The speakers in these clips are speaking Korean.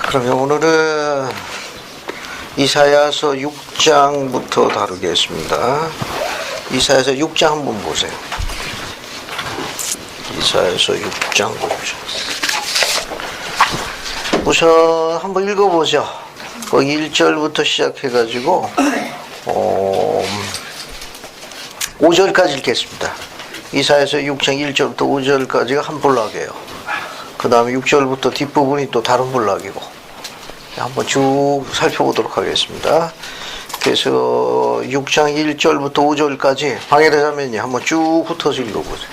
그러면 오늘은 이사야서 6장부터 다루겠습니다. 이사야서 6장 한번 보세요. 이사야서 6장 보죠. 우선 한번 읽어보죠. 거기 1절부터 시작해가지고 5절까지 읽겠습니다. 이사야서 6장 1절부터 5절까지가 한 블락이에요. 그 다음에 6절부터 뒷부분이 또 다른 블락이고, 한번 쭉 살펴보도록 하겠습니다. 그래서 6장 1절부터 5절까지 방해되자면요, 한번 쭉 훑어서 읽어보세요.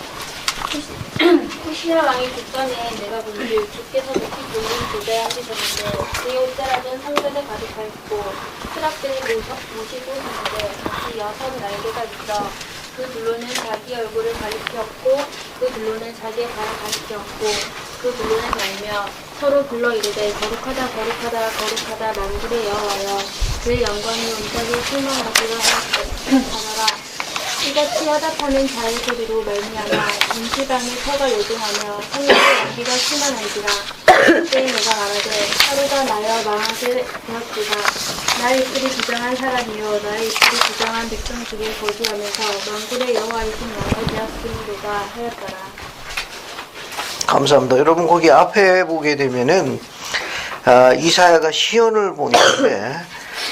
호시아 왕이 국전에 내가 본즉 주께서 높이 보이는 보좌에 앉으셨는데 그의 옷자락은 상자에 가득하였고 수락들이 모시고 있는데 같이 6 날개가 있어 그 둘로는 자기 얼굴을 가리켰고 그 둘로는 자기의 발을 가리켰고 그 둘로는 날며 서로 불러 이르되 거룩하다 거룩하다 거룩하다 만군의 여호와여 그의 영광이 온전히 충만하기를 하노라. 이같이 하답하는 자의 소리로 말미암아 임시방의 터가 요동하며 성령의 연기가 충만한지라. 그때 내가 말하되 하루가 나여 망하게 되었구나. 나의 입술이 부정한 사람이요 나의 입술이 부정한 백성 중에 거주하면서 만군의 여호와이신 왕이 되었음이로다 하였더라. 감사합니다. 여러분 거기 앞에 보게 되면은 이사야가 시온을 보는데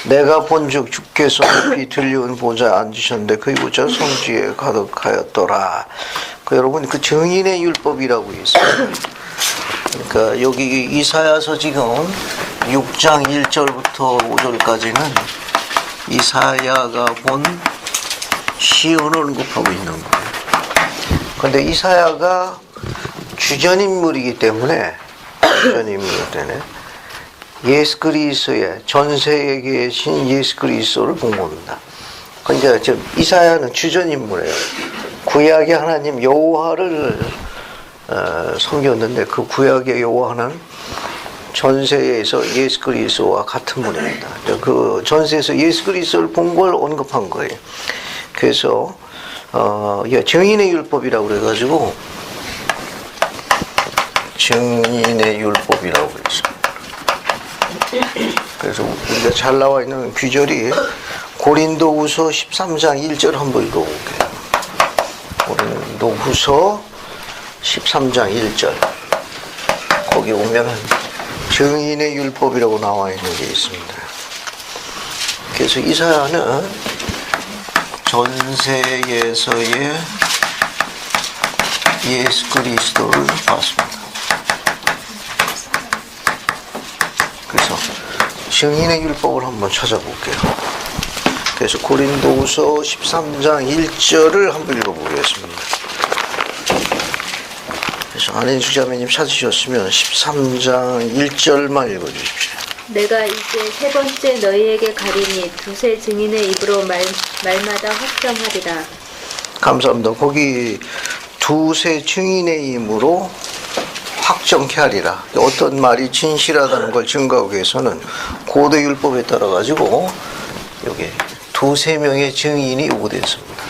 내가 본즉 주께서 높이 들려온 보좌에 앉으셨는데 그의 보좌 성지에 가득하였더라. 여러분 그 증인의 율법이라고 있어요. 그러니까 여기 이사야서 지금 6장 1절부터 5절까지는 이사야가 본 시온을 언급하고 있는 거예요. 그런데 이사야가 주전인물이기 때문에 예수 그리스도의 전세에 계신 예수 그리스도를 본 겁니다. 근데 이사야는 주전인물이에요. 구약의 하나님 여호와를 섬겼는데 그 구약의 여호와는 전세에서 예수 그리스도와 같은 분입니다. 그 전세에서 예수 그리스도를 본 걸 언급한 거예요. 그래서 증인의 율법이라고 그래가지고 증인의 율법이라고 그랬습니다. 그래서 우리가 잘 나와 있는 규절이 고린도후서 13장 1절 한번 읽어볼게요. 고린도후서 13장 1절 거기 오면은 증인의 율법이라고 나와 있는 게 있습니다. 그래서 이사야는 전세에서의 예수 그리스도를 봤습니다. 그래서 증인의 율법을 한번 찾아볼게요. 그래서 고린도후서 13장 1절을 한번 읽어보겠습니다. 그래서 안인수 자매님 찾으셨으면 13장 1절만 읽어주십시오. 내가 이제 세 번째 너희에게 가리니 두세 증인의 입으로 말마다 확정하리라. 감사합니다. 거기 두세 증인의 힘으로 확정케 하리라. 어떤 말이 진실하다는 걸 증거하기 위해서는 고대 율법에 따라 가지고 여기 두세 명의 증인이 요구됐습니다.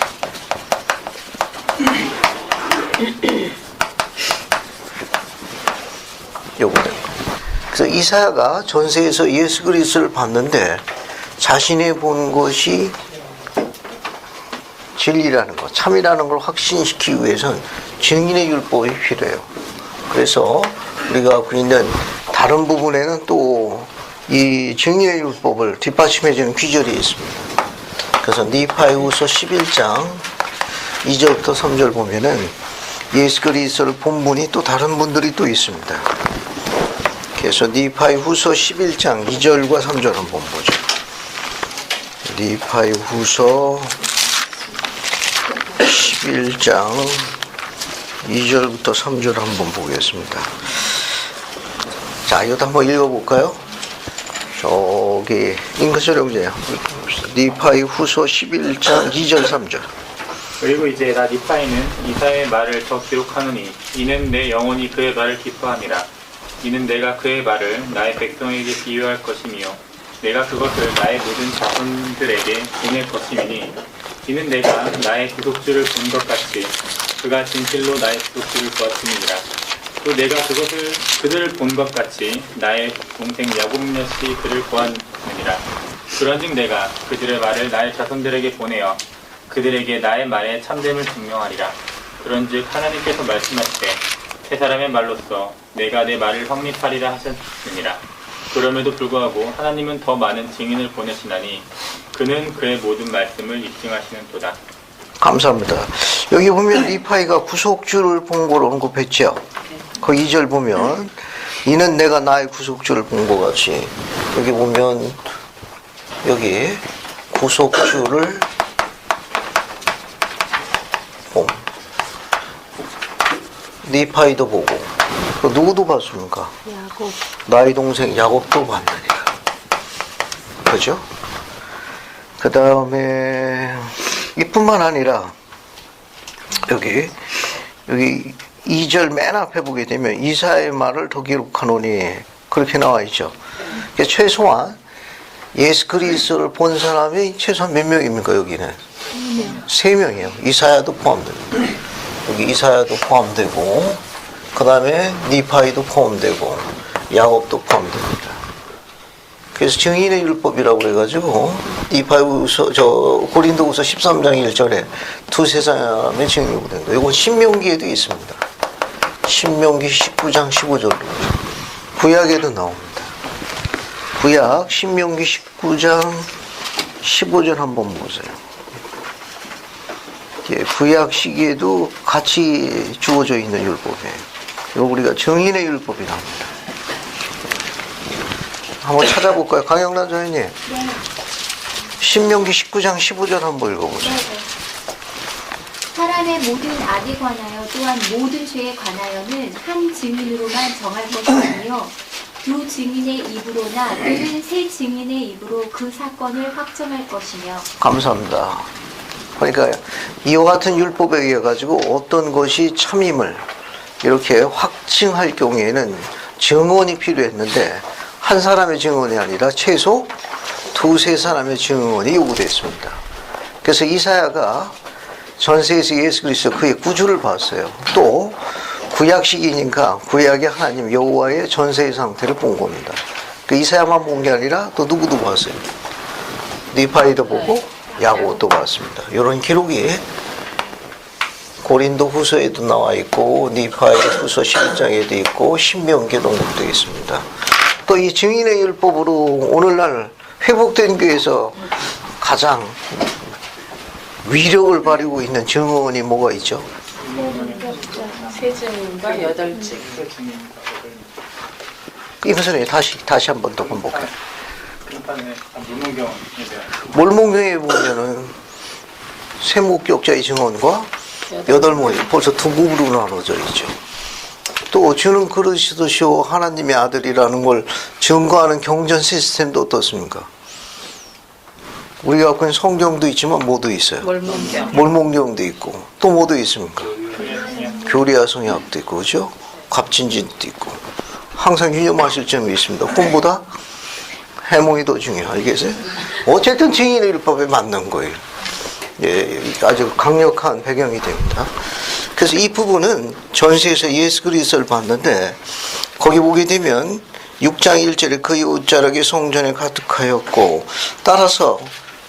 요구된 거. 그래서 이사야가 전세에서 예수 그리스도를 봤는데 자신이 본 것이 진리라는 것, 참이라는 걸 확신시키기 위해서는 증인의 율법이 필요해요. 그래서 우리가 갖고 있는 다른 부분에는 또 이 증인의 율법을 뒷받침해주는 규절이 있습니다. 그래서 니파이후서 11장 2절부터 3절 보면은 예수 그리스도를 본 분이 또 다른 분들이 또 있습니다. 그래서 니파이후서 11장 2절과 3절 한번 보죠. 니파이후서 11장 2절부터 3절 한번 보겠습니다. 자, 이것도 한번 읽어볼까요? 저기 잉크스를 보세요. 니파이후서 11장 2절 3절. 그리고 이제 나 니파이는 이사야의 말을 더 기록하노니 이는 내 영혼이 그의 말을 기뻐함이라. 이는 내가 그의 말을 나의 백성에게 비유할 것이며 내가 그것을 나의 모든 자손들에게 보낼 것이니 이는 내가 나의 구속주를 본 것 같이 그가 진실로 나의 구속주를 보았음이니라. 또 내가 그것을 그들을 본 것 같이 나의 동생 야곱 넷이 그를 보았느니라. 그런즉 내가 그들의 말을 나의 자손들에게 보내어 그들에게 나의 말의 참됨을 증명하리라. 그런즉 하나님께서 말씀하시되 세 사람의 말로써 내가 내 말을 확립하리라 하셨느니라. 그럼에도 불구하고 하나님은 더 많은 증인을 보내시나니 그는 그의 모든 말씀을 입증하시는도다. 감사합니다. 여기 보면 리파이가 구속주를 본 걸 언급했죠. 그 2절 보면 이는 내가 나의 구속주를 본 것 같이, 여기 보면 여기 구속주를 봄. 리파이도 보고 또 누구도 봤습니까? 야곱. 나의 동생 야곱도 봤느니라. 그죠? 그 다음에 이뿐만 아니라 여기 2절 맨 앞에 보게 되면 이사의 말을 더 기록하노니 그렇게 나와 있죠. 그러니까 최소한 예수 그리스도를 본 사람이 최소한 몇 명입니까? 여기는 3명이에요. 이사야도 포함됩니다. 여기 이사야도 포함되고 그 다음에 니파이도 포함되고 야곱도 포함됩니다. 그래서 증인의 율법이라고 그래가지고 니파이후서 고린도후서 13장 1절에 두세 사람의 증인이 된 거예요. 이건 신명기에도 있습니다. 신명기 19장 15절로 구약에도 나옵니다. 구약 신명기 19장 15절 한번 보세요. 예, 구약 시기에도 같이 주어져 있는 율법이에요. 이거 우리가 증인의 율법이라 합니다. 한번 찾아볼까요? 강영란 전님. 네. 신명기 19장 15절 한번 읽어보세요. 네. 사람의 모든 악에 관하여 또한 모든 죄에 관하여는 한 증인으로만 정할 것이 아니요 두 증인의 입으로나 또는 세 증인의 입으로 그 사건을 확정할 것이며. 감사합니다. 그러니까 이와 같은 율법에 의해 가지고 어떤 것이 참임을 이렇게 확증할 경우에는 증언이 필요했는데 한 사람의 증언이 아니라 최소 두세 사람의 증언이 요구됐습니다. 그래서 이사야가 전세에서 예수 그리스도 그의 구주를 봤어요. 또 구약식이니까 구약의 하나님 여호와의 전세의 상태를 본 겁니다. 그 이사야만 본 게 아니라 또 누구도 봤어요. 니파이도 보고 야곱도 봤습니다. 이런 기록이 고린도 후서에도 나와 있고 니파이 후서 11장에도 있고 신명기에도 언급되어 있습니다. 또 이 증인의 율법으로 오늘날 회복된 교회에서 가장 위력을 발휘하고 있는 증언이 뭐가 있죠? 세 증인과 8증. 이것은 다시 한 번 더 반복해요. 물문경에 몰몬경에 보면은 세 목격자의 증언과 8모임 벌써 두 부분으로 나눠져 있죠. 또 주는 그리스도시오 하나님의 아들이라는 걸 증거하는 경전 시스템도 어떻습니까? 우리가 갖고 있는 성경도 있지만 뭐도 있어요? 몰몬경. 몰몬경도 있고 또 뭐도 있습니까? 교리와 성약도 있고 그죠? 갑진진도 있고 항상 유념하실 점이 있습니다. 꿈보다 해몽이 더 중요해요. 알겠어요? 어쨌든 증인의 율법에 맞는 거예요. 예, 아주 강력한 배경이 됩니다. 그래서 이 부분은 전세에서 예수 그리스도를 봤는데 거기 보게 되면 6장 1절에 그의 옷자락이 성전에 가득하였고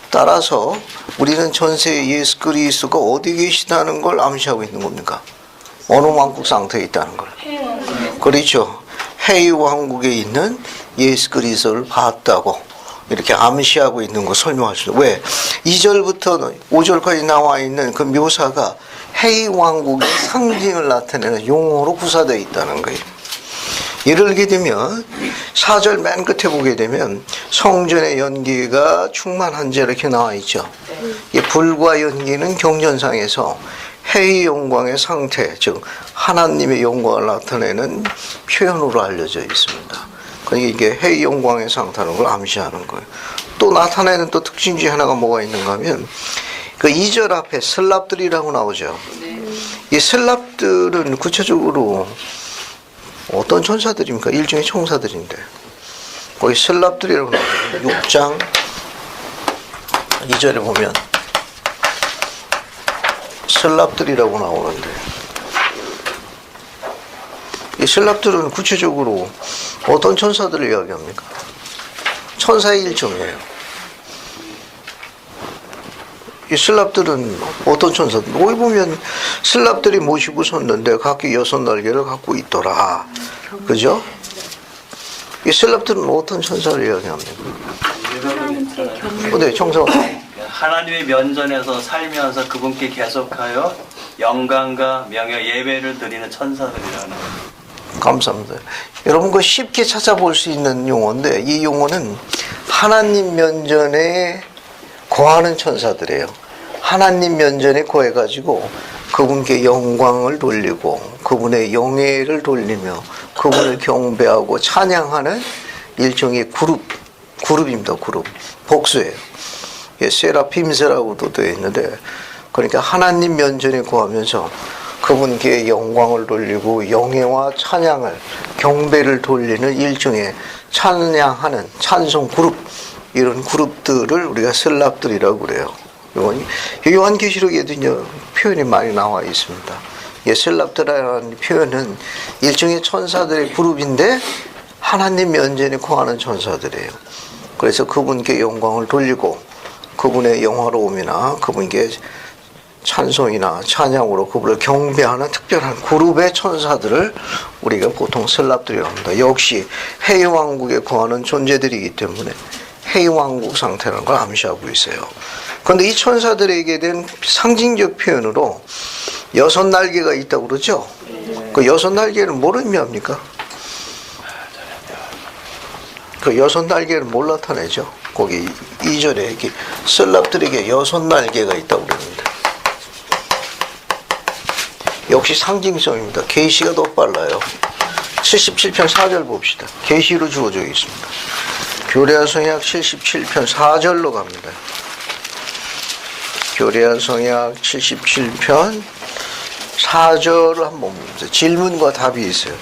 따라서 우리는 전세에 예수 그리스도가 어디 계시다는 걸 암시하고 있는 겁니까? 어느 왕국 상태에 있다는 걸. 그렇죠. 헤이 왕국에 있는 예수 그리스도를 봤다고 이렇게 암시하고 있는 거 설명하시죠. 왜? 2절부터 5절까지 나와 있는 그 묘사가 헤이 왕국의 상징을 나타내는 용어로 구사되어 있다는 거예요. 예를 들게 되면 4절 맨 끝에 보게 되면 성전의 연기가 충만한지 이렇게 나와 있죠. 이 불과 연기는 경전상에서 헤이 영광의 상태, 즉 하나님의 영광을 나타내는 표현으로 알려져 있습니다. 그러니까 이게 헤이 영광의 상태라는 걸 암시하는 거예요. 또 나타내는 또 특징 중에 하나가 뭐가 있는가 하면 그 2절 앞에 슬랍들이라고 나오죠. 이 슬랍들은 구체적으로 어떤 천사들입니까? 일종의 총사들인데 거기 슬랍들이라고 나오죠. 6장 2절에 보면 슬랍들이라고 나오는데 이 슬랍들은 구체적으로 어떤 천사들을 이야기합니까? 천사의 일종이에요. 이 슬랍들은 어떤 천사들? 여기 보면 슬랍들이 모시고 섰는데 각기 6날개를 갖고 있더라. 그죠? 이 슬랍들은 어떤 천사를 이야기합니까? 네, 청소. 하나님의 면전에서 살면서 그분께 계속하여 영광과 명예 예배를 드리는 천사들이라는 감사합니다. 여러분 그 쉽게 찾아볼 수 있는 용어인데 이 용어는 하나님 면전에 거하는 천사들이에요. 하나님 면전에 거해가지고 그분께 영광을 돌리고 그분의 영예를 돌리며 그분을 경배하고 찬양하는 일종의 그룹입니다. 그룹. 복수예요. 세라핌세라고도 되어 있는데 그러니까 하나님 면전에 거하면서 그분께 영광을 돌리고 영예와 찬양을 경배를 돌리는 일종의 찬양하는 찬송 그룹, 이런 그룹들을 우리가 슬랍들이라고 그래요. 요한계시록에도 이제 표현이 많이 나와 있습니다. 슬랍들이라는 표현은 일종의 천사들의 그룹인데 하나님 면전에 거하는 천사들이에요. 그래서 그분께 영광을 돌리고 그분의 영화로움이나 그분께 찬송이나 찬양으로 그분을 경배하는 특별한 그룹의 천사들을 우리가 보통 슬랍들이라고 합니다. 역시 해왕국에 거하는 존재들이기 때문에 해왕국 상태라는 걸 암시하고 있어요. 그런데 이 천사들에게 된 상징적 표현으로 6날개가 있다고 그러죠? 그 6날개는 뭘 의미합니까? 그 6날개를 뭘 나타내죠? 거기 2절에 이렇게 슬랍들에게 6날개가 있다고 그러는데 역시 상징성입니다. 계시가 더 빨라요. 77편 4절 봅시다. 계시로 주어져 있습니다. 교레아 성약 77편 4절로 갑니다. 교레아 성약 77편 4절을 한번 봅니다. 질문과 답이 있어요.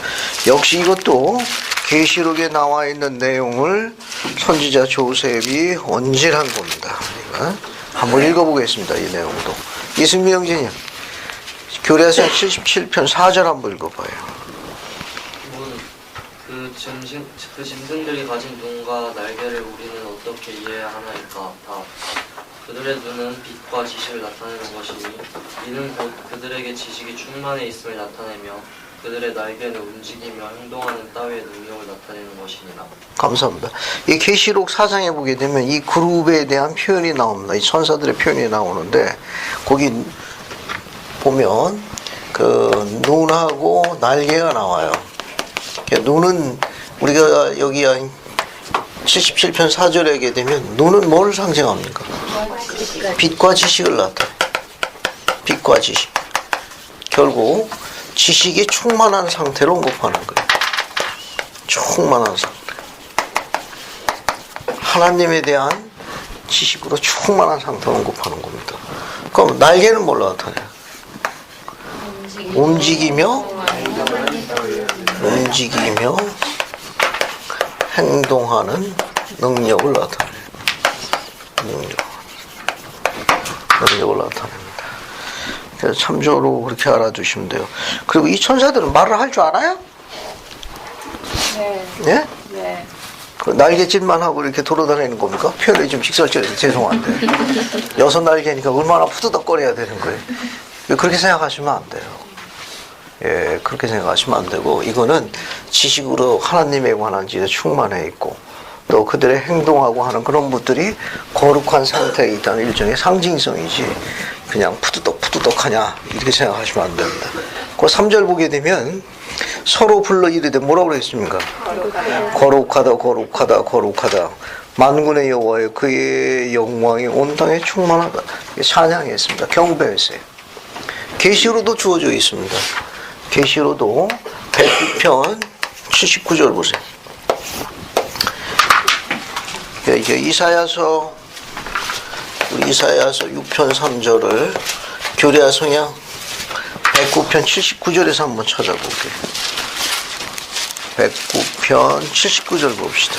역시 이것도 계시록에 나와 있는 내용을 선지자 조셉이 언질한 겁니다. 우리가 한번 읽어보겠습니다. 이 내용도. 이승미 형제님, 교레아서 77편 4절 한번 읽어봐요. 그 짐승들이 가진 눈과 날개를 우리는 어떻게 이해하나이까? 답. 그들의 눈은 빛과 지식을 나타내는 것이니 이는 곧 그들에게 지식이 충만해 있음을 나타내며 그들의 날개는 움직이며 행동하는 따위의 능력을 나타내는 것이니라. 감사합니다. 이 계시록 4장에 보게 되면 이 그룹에 대한 표현이 나옵니다. 이 천사들의 표현이 나오는데 거기 보면 그 눈하고 날개가 나와요. 눈은 우리가 여기 77편 4절에 하게 되면 눈은 뭘 상징합니까? 빛과 지식을 나타내요. 빛과 지식. 결국 지식이 충만한 상태로 언급하는 거예요. 충만한 상태. 하나님에 대한 지식으로 충만한 상태로 언급하는 겁니다. 그럼 날개는 뭘로 나타내요? 움직이며 행동하는 능력을 나타내요. 능력을 나타냅니다. 그래서 참조로 그렇게 알아두시면 돼요. 그리고 이 천사들은 말을 할 줄 알아요? 네. 예? 네. 그 날갯짓만 하고 이렇게 돌아다니는 겁니까? 표현이 좀 직설적이라서 죄송한데 6날개니까 얼마나 푸드덕거려야 되는 거예요. 그렇게 생각하시면 안 돼요. 예, 그렇게 생각하시면 안 되고 이거는 지식으로 하나님에 관한 지에 충만해 있고 또 그들의 행동하고 하는 그런 것들이 거룩한 상태에 있다는 일종의 상징성이지 그냥 푸드덕하냐 이렇게 생각하시면 안 됩니다. 그 3절 보게 되면 서로 불러 이르되 뭐라고 그랬습니까? 거룩하다 만군의 여호와여 그의 영광이 온 땅에 충만하다. 찬양했습니다. 경배했어요. 계시로도 주어져 있습니다. 계시로도 109편 79절 보세요. 이제 이사야서 6편 3절을 교레아 성약 109편 79절에서 한번 찾아볼게요. 109편 79절 봅시다.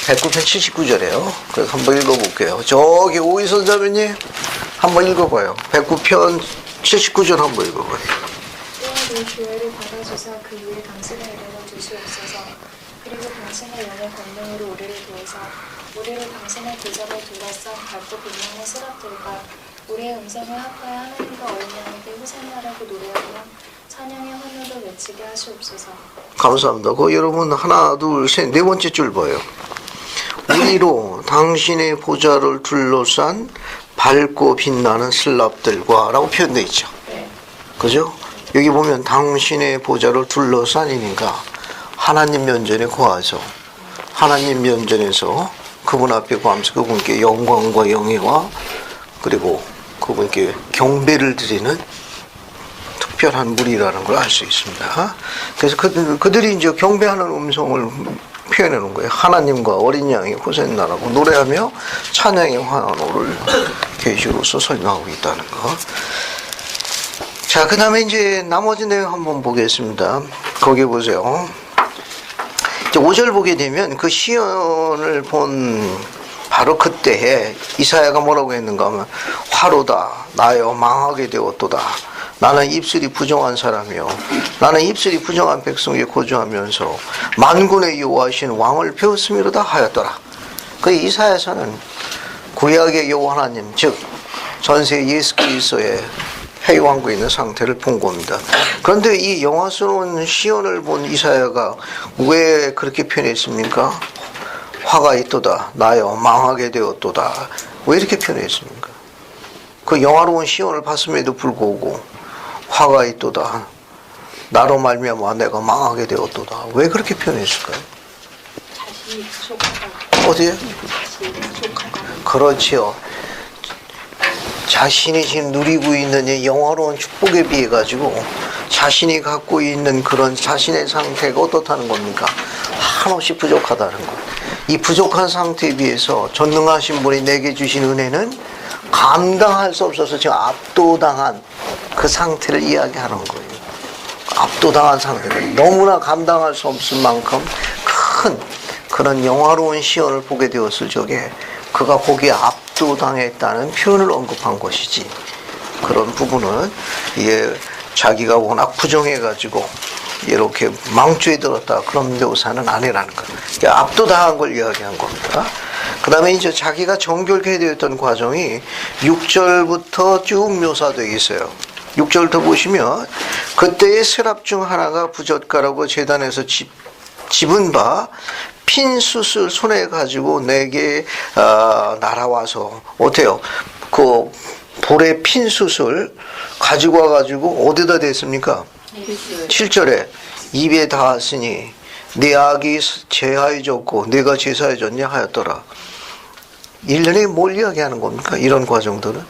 109편 79절이에요. 그래서 한번 읽어볼게요. 저기 오이선 자매님 한번 읽어봐요. 109편 79절 한번 읽어봐요. 그 교회를 받아주사 그 위에 당신을 내려 두시옵소서. 그리고 당신의 영의 권능으로 우리를 도우사 우리를 당신의 보좌로 둘러싼 밝고 빛나는 스랍들과 우리의 음성을 합하여 하나님과 어린양에게 호산나라고 노래하며 찬양의 환호를 외치게 하시옵소서. 감사합니다. 그 여러분 하나 둘 셋 네 번째 줄 봐요. 우리로 당신의 보좌를 둘러싼 밝고 빛나는 슬랍들과 라고 표현되어 있죠. 그죠? 여기 보면 당신의 보좌를 둘러싸니까 하나님 면전에 거하죠. 하나님 면전에서 그분 앞에 거하면서 그분께 영광과 영예와 그리고 그분께 경배를 드리는 특별한 무리라는 걸 알 수 있습니다. 그래서 그들이 이제 경배하는 음성을 표현해 놓은 거예요. 하나님과 어린 양이 호산나라고 노래하며 찬양의 환호를 계시로서 설명하고 있다는 거. 자, 그 다음에 이제 나머지 내용 한번 보겠습니다. 거기 보세요. 이제 5절 보게 되면 그 시연을 본 바로 그때에 이사야가 뭐라고 했는가 하면 화로다 나여 망하게 되었도다. 나는 입술이 부정한 사람이요 나는 입술이 부정한 백성에 거주하면서 만군의 여호와신 왕을 배웠음이로다 하였더라. 그 이사야서는 구약의 여호와 하나님 즉 전세 예수 그리스도의 해왕국에 있는 상태를 본 겁니다. 그런데 이 영화스러운 시연을 본 이사야가 왜 그렇게 표현했습니까? 화가 있도다 나여 망하게 되었도다. 왜 이렇게 표현했습니까? 그 영화로운 시연을 봤음에도 불구하고 화가 있도다 나로 말미암아 내가 망하게 되었도다. 왜 그렇게 표현했을까요? 자신이 부족하다. 어디에? 자신이 부족하다. 그렇지요. 자신이 지금 누리고 있는 이 영화로운 축복에 비해 가지고 자신이 갖고 있는 그런 자신의 상태가 어떻다는 겁니까? 한없이 부족하다는 것. 이 부족한 상태에 비해서 전능하신 분이 내게 주신 은혜는 감당할 수 없어서 지금 압도당한 그 상태를 이야기하는 거예요. 압도당한 상태를 너무나 감당할 수 없을 만큼 큰 그런 영화로운 시연을 보게 되었을 적에 그가 거기에 압도당했다는 표현을 언급한 것이지, 그런 부분은 이게 자기가 워낙 부정해가지고 이렇게 망조에 들었다 그런 묘사는 아니라는 거예요. 압도당한 걸 이야기한 겁니다. 그 다음에 이제 자기가 정결케 되었던 과정이 6절부터 쭉 묘사되어 있어요. 6절부터 보시면 그때의 스랍 중 하나가 부젓가라고 제단에서 집은 바 핀 숯을 손에 가지고 내게 날아와서 어때요? 그 볼에 핀 숯을 가지고 와가지고 어디다 댔습니까? 7절에 입에 닿았으니 네 악이 제하여졌고 네가 제사해졌냐 하였더라. 1년에 뭘 이야기하는 겁니까? 이런 과정들은?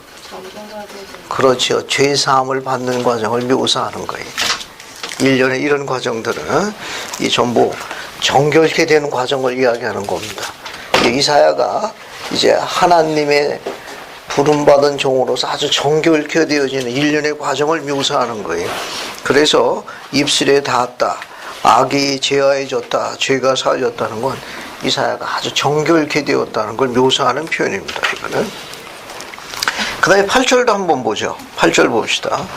그렇죠. 죄사함을 받는 과정을 묘사하는 거예요. 1년에 이런 과정들은 이 전부 정결케 되는 과정을 이야기하는 겁니다. 이사야가 이제 하나님의 부름받은 종으로서 아주 정결케 되어지는 1년의 과정을 묘사하는 거예요. 그래서 입술에 닿았다, 악이 제하해졌다, 죄가 사해졌다는 건 이사야가 아주 정결케 되었다는 걸 묘사하는 표현입니다. 이거는. 그 다음에 8절도 한번 보죠. 8절 봅시다.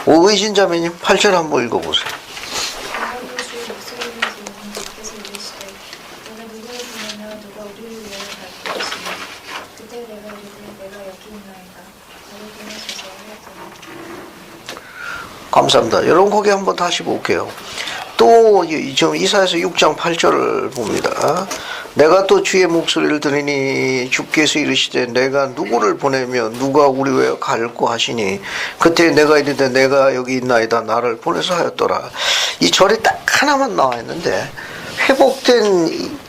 오의진 자매님 8절 한번 읽어보세요. 감사합니다. 여러분 거기 한번 다시 볼게요. 또 지금 이사야서 6장 8절을 봅니다. 내가 또 주의 목소리를 들으니 주께서 이르시되 내가 누구를 보내며 누가 우리 외에 갈고 하시니 그때 내가 이르되 내가 여기 있나이다 나를 보내서 하였더라. 이 절이 딱 하나만 나와 있는데 회복된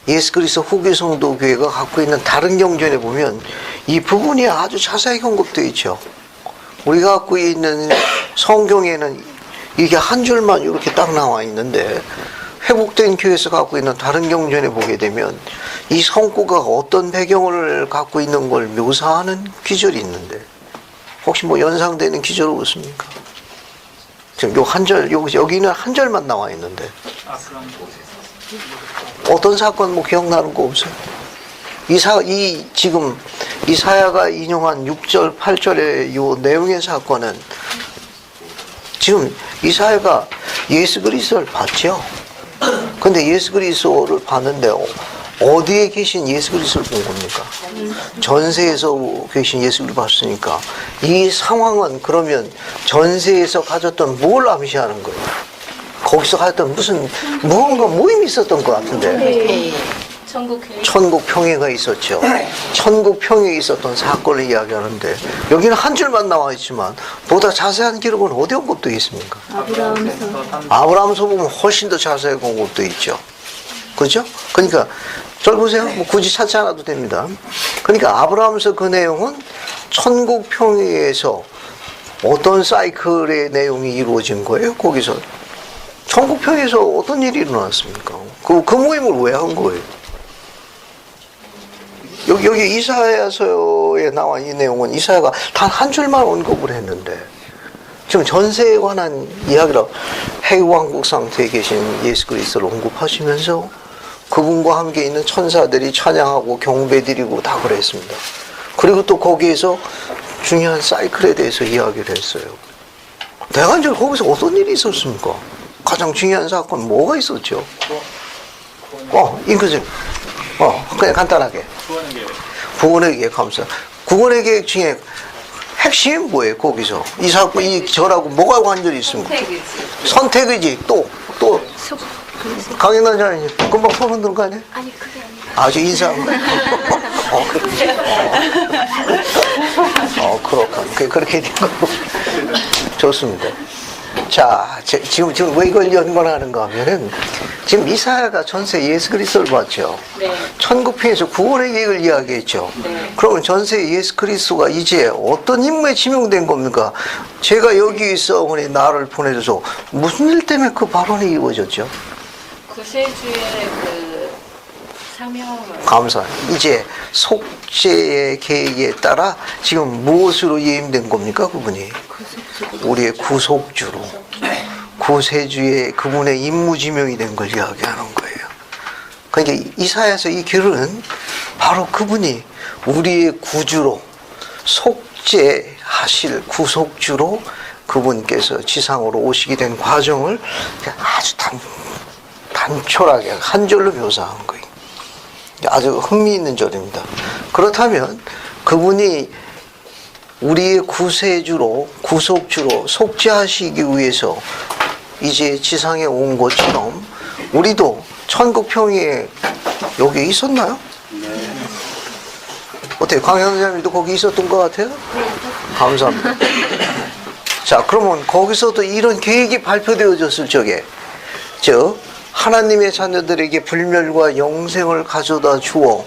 예수 그리스도 후기 성도 교회가 갖고 있는 다른 경전에 보면 이 부분이 아주 자세히 언급되어 있죠. 우리가 갖고 있는 성경에는 이게 한 줄만 이렇게 딱 나와 있는데 회복된 교회에서 갖고 있는 다른 경전에 보게 되면 이 성구가 어떤 배경을 갖고 있는 걸 묘사하는 기절이 있는데 혹시 뭐 연상되는 기절 없습니까? 지금 요 한 절, 여기는 한 절만 나와 있는데 어떤 사건 뭐 기억나는 거 없어요? 지금 이사야가 인용한 6절, 8절의 요 내용의 사건은 지금 이사야가 예수 그리스도를 봤죠. 근데 예수 그리스도를 봤는데 어디에 계신 예수 그리스도를 본 겁니까? 전세에서 계신 예수 그리스도를 봤으니까 이 상황은 그러면 전세에서 가졌던 뭘 암시하는 거예요? 거기서 가졌던 무슨 무언가 모임이 있었던 것 같은데 천국 평회가 있었죠. 천국 평회에 있었던 사건을 이야기하는데 여기는 한 줄만 나와 있지만 보다 자세한 기록은 어디 언급되어 있습니까? 아브라함서 보면 훨씬 더 자세하게 언급되어 있죠. 그죠? 그러니까 절 보세요. 뭐 굳이 찾지 않아도 됩니다. 그러니까 아브라함서 그 내용은 천국 평회에서 어떤 사이클의 내용이 이루어진 거예요? 거기서 천국 평회에서 어떤 일이 일어났습니까? 그 모임을 왜 한 거예요? 여기 이사야서에 나와 이 내용은 이사야가 단 한 줄만 언급을 했는데 지금 전세에 관한 이야기를 해왕국 상태에 계신 예수 그리스도를 언급하시면서 그분과 함께 있는 천사들이 찬양하고 경배드리고 다 그랬습니다. 그리고 또 거기에서 중요한 사이클에 대해서 이야기를 했어요. 대관절 거기서 어떤 일이 있었습니까? 가장 중요한 사건 뭐가 있었죠? 인크님. 그냥 간단하게. 구원의 계획 감사. 구원의 계획 중에 핵심이 뭐예요, 거기서? 이 사건, 이 절하고 뭐가 관절이 있습니까? 선택이지. 또. 강인한 자님, 금방 손 흔드는 거 아니에요? 아니 그게 아니라 아주 인사한 거. 그렇군. 그렇게 된 거. 좋습니다. 자, 지금 왜 이걸 연관하는가 하면은, 지금 이사야가 전세 예수 그리스도를 봤죠. 네. 천국편에서 구원의 계획을 이야기했죠. 네. 그러면 전세 예수 그리스도가 이제 어떤 임무에 지명된 겁니까? 제가 여기 있어, 우리 나를 보내줘서 무슨 일 때문에 그 발언이 이루어졌죠? 구세주의 그 사명을 감사. 이제 속죄의 계획에 따라 지금 무엇으로 예임된 겁니까, 그분이? 우리의 구속주로. 구세주의 그분의 임무지명이 된 걸 이야기하는 거예요. 그러니까 이사야서 이 글은 바로 그분이 우리의 구주로 속죄하실 구속주로 그분께서 지상으로 오시게 된 과정을 아주 단촐하게 한 절로 묘사한 거예요. 아주 흥미있는 절입니다. 그렇다면 그분이 우리의 구세주로 구속주로 속죄하시기 위해서 이제 지상에 온 것처럼 우리도 천국 평위에 여기 있었나요? 네. 어때요? 강현 선생님도 거기 있었던 것 같아요? 감사합니다. 자, 그러면 거기서도 이런 계획이 발표되어졌을 적에 즉 하나님의 자녀들에게 불멸과 영생을 가져다 주어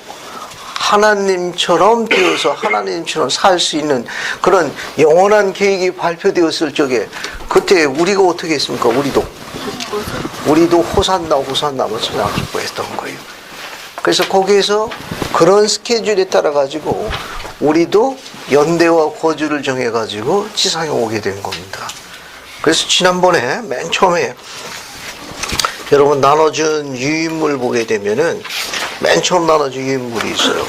하나님처럼 되어서 하나님처럼 살 수 있는 그런 영원한 계획이 발표되었을 적에 그때 우리가 어떻게 했습니까? 우리도 호산나 호산나만 찬양 기뻐했던 거예요. 그래서 거기에서 그런 스케줄에 따라 가지고 우리도 연대와 거주를 정해 가지고 지상에 오게 된 겁니다. 그래서 지난번에 맨 처음에 여러분 나눠준 유인물 보게 되면은 맨 처음 나눠준 유인물이 있어요.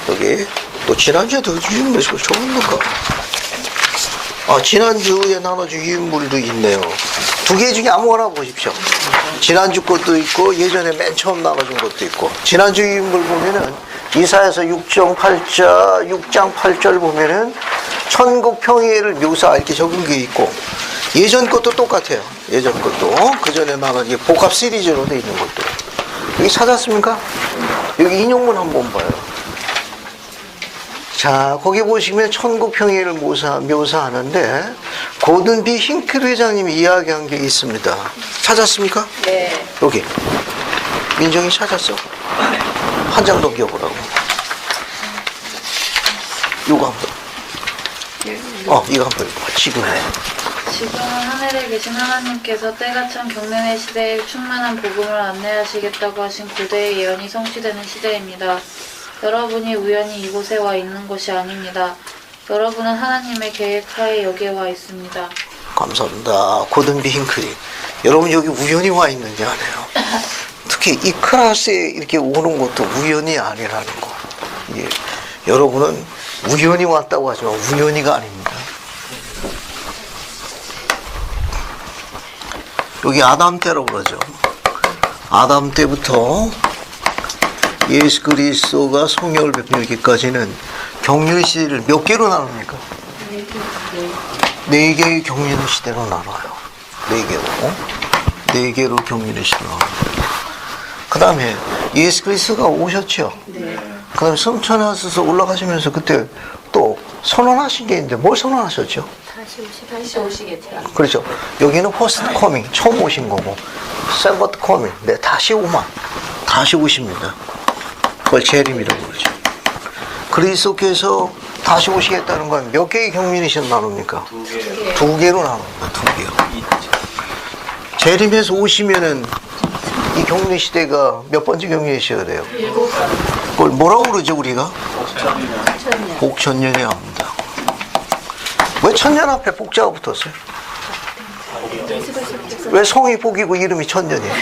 여기 또 지난주에도 유인물이 좋았는가? 지난주에 나눠준 유인물도 있네요. 두 개 중에 아무거나 보십시오. 지난주 것도 있고 예전에 맨 처음 나눠준 것도 있고. 지난주 유인물 보면은 이사야서 6장 8절 보면은 천국 평예를 묘사 이렇게 적은 게 있고 예전 것도 똑같아요. 예전 것도 그 전에 나눠진 복합 시리즈로 돼 있는 것도 여기 찾았습니까? 여기 인용문 한번 봐요. 자, 거기 보시면 천국 평예를 묘사하는데 고든 B 힝클 회장님이 이야기한 게 있습니다. 찾았습니까? 네. 여기 민정이 찾았어. 한 장 더 기억하라고. 이거 한번. 이거 한번 봐. 지금 하늘에 계신 하나님께서 때가 참 경륜의 시대에 충만한 복음을 안내하시겠다고 하신 고대의 예언이 성취되는 시대입니다. 여러분이 우연히 이곳에 와 있는 것이 아닙니다. 여러분은 하나님의 계획하에 여기에 와 있습니다. 감사합니다. 고든비 힝클이. 여러분 여기 우연히 와 있느냐 하네요. 특히 이 클래스에 이렇게 오는 것도 우연이 아니라는 거. 예. 여러분은 우연히 왔다고 하지만 우연히가 아닙니다. 여기 아담 때라고 그러죠. 아담 때부터 예수 그리스도가 성령을 베풀기까지는 경륜의 시대를 몇 개로 나눕니까? 네 개의 경륜의 시대로 나눠요. 네 개로 경륜의 시대로 나눠요. 그 다음에 예수 그리스도가 오셨죠. 그 다음에 성천하셔서 올라가시면서 그때 또 선언하신 게 있는데 뭘 선언하셨죠? 다시 오시겠다. 그렇죠. 여기는 퍼스트 커밍, 처음 오신 거고, 세컨드 커밍, 네, 다시 오십니다. 그걸 재림이라고 그러죠. 그리스도께서 다시 오시겠다는 건 몇 개의 경륜이 나눕니까? 두 개로 나눕니다. 두 개요. 재림에서 오시면은 이 경륜 시대가 몇 번째 경륜 시대가 돼요? 그걸 뭐라고 그러죠, 우리가? 복천년이 합니다. 왜 천년 앞에 복자가 붙었어요? 왜 성이 복이고 이름이 천년이에요?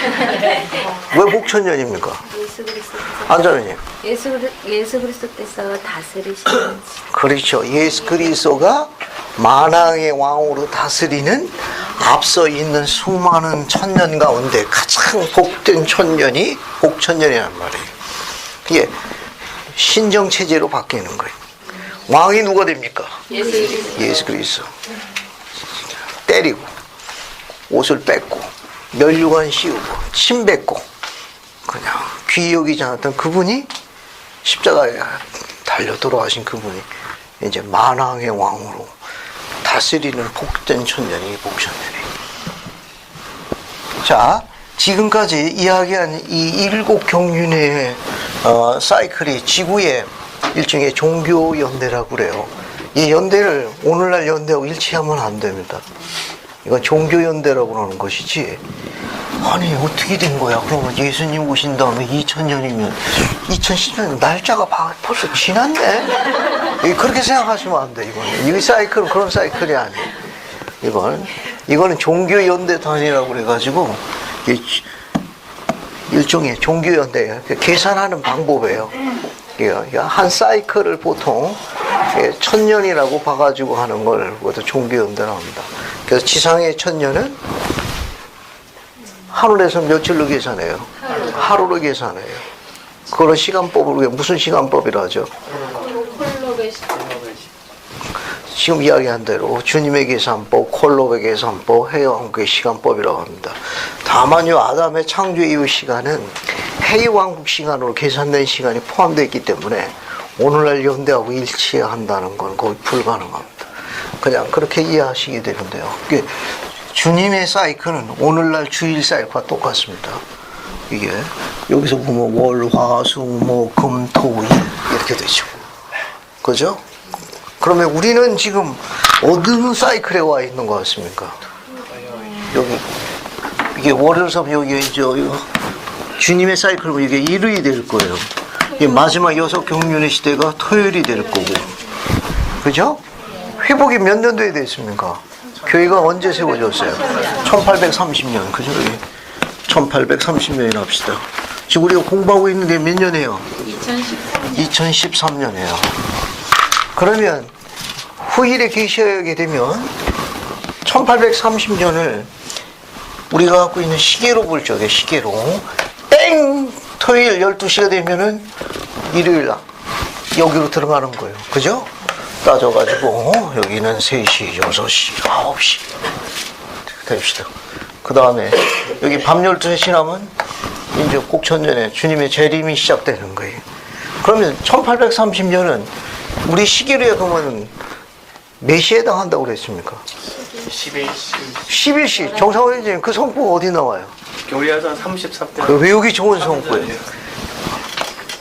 왜 복천년입니까? 안자르님. 예수 그리스도께서 다스리시는 그렇죠. 예수 그리스도가 만왕의 왕으로 다스리는 앞서 있는 수많은 천년 가운데 가장 복된 천년이 복천년이란 말이에요. 그게 신정체제로 바뀌는 거예요. 왕이 누가 됩니까? 예수 그리스도. 때리고 옷을 뺏고 면류관 씌우고 침 뱉고 그냥 귀히 여기지 않았던 그분이 십자가에 달려 돌아가신 그분이 이제 만왕의 왕으로 다스리는 복된 천년이 복천년이에요. 자, 지금까지 이야기한 이 일곱 경륜의 사이클이 지구의 일종의 종교 연대라고 그래요. 이 연대를 오늘날 연대하고 일치하면 안 됩니다. 이건 종교 연대라고 그러는 것이지. 아니 어떻게 된 거야? 그러면 예수님 오신 다음에 2000년이면 2010년 날짜가 벌써 지났네? 그렇게 생각하시면 안 돼. 이거는 이 사이클은 그런 사이클이 아니에요. 이거는 종교 연대 단위라고 그래가지고 일종의 종교 연대 계산하는 방법이에요. 한 사이클을 보통 1000년이라고 봐가지고 하는 걸 그것도 종교연대라고 합니다. 그래서 지상의 1000년은 하늘에서 며칠로 계산해요? 하루로 계산해요. 그거는 시간법으로 무슨 시간법이라 하죠? 지금 이야기한 대로 주님의 계산법, 콜롭의 계산법, 해왕국의 시간법이라고 합니다. 다만요 아담의 창조 이후 시간은 해왕국 시간으로 계산된 시간이 포함되어 있기 때문에 오늘날 연대하고 일치한다는 건 거의 불가능합니다. 그냥 그렇게 이해하시게 되는데요. 주님의 사이클은 오늘날 주일 사이클과 똑같습니다. 이게 여기서 보면 월, 화, 수, 목, 금, 토, 일 이렇게 되죠. 그죠? 그러면 우리는 지금 어느 사이클에 와 있는 것 같습니까? 여기 이게 월요일서 여기 주님의 사이클은 이게 일요일이 될 거예요. 마지막 6 경륜의 시대가 토요일이 될 거고, 그죠? 회복이 몇 년도에 됐습니까? 교회가 언제 세워졌어요? 1830년, 그죠? 1830년이나 합시다. 지금 우리가 공부하고 있는 게 몇 년이에요? 2013년이에요. 그러면 후일에 계셔야 되면 1830년을 우리가 갖고 있는 시계로 볼 적에 시계로 땡! 토요일 12시가 되면은 일요일 여기로 들어가는 거예요. 그죠? 따져가지고 여기는 3시, 6시, 9시 됩시다. 그 다음에 여기 밤 12시 지나면 이제 곡천년에 주님의 재림이 시작되는 거예요. 그러면 1830년은 우리 시계로 보면 몇 시에 해당한다고 그랬습니까? 11시. 정상원님 그 성부 어디 나와요? 교리야서 33대. 그 외우기 좋은 성부예요.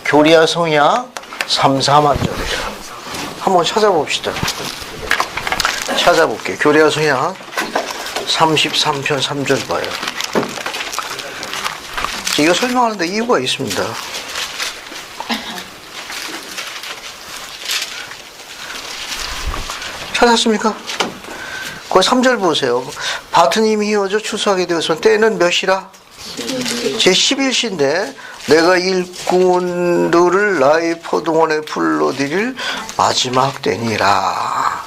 교리야 성약 3,4만절이에요. 한번 찾아봅시다. 찾아볼게요. 교리야 성약 33편 3절 봐요. 이거 설명하는데 이유가 있습니다. 찾았습니까? 그 3절 보세요. 바트님이 헤어져 추수하게 되어서 때는 몇이라? 제 11시인데 내가 일꾼들을 나의 포도원에 불러들일 마지막 때니라.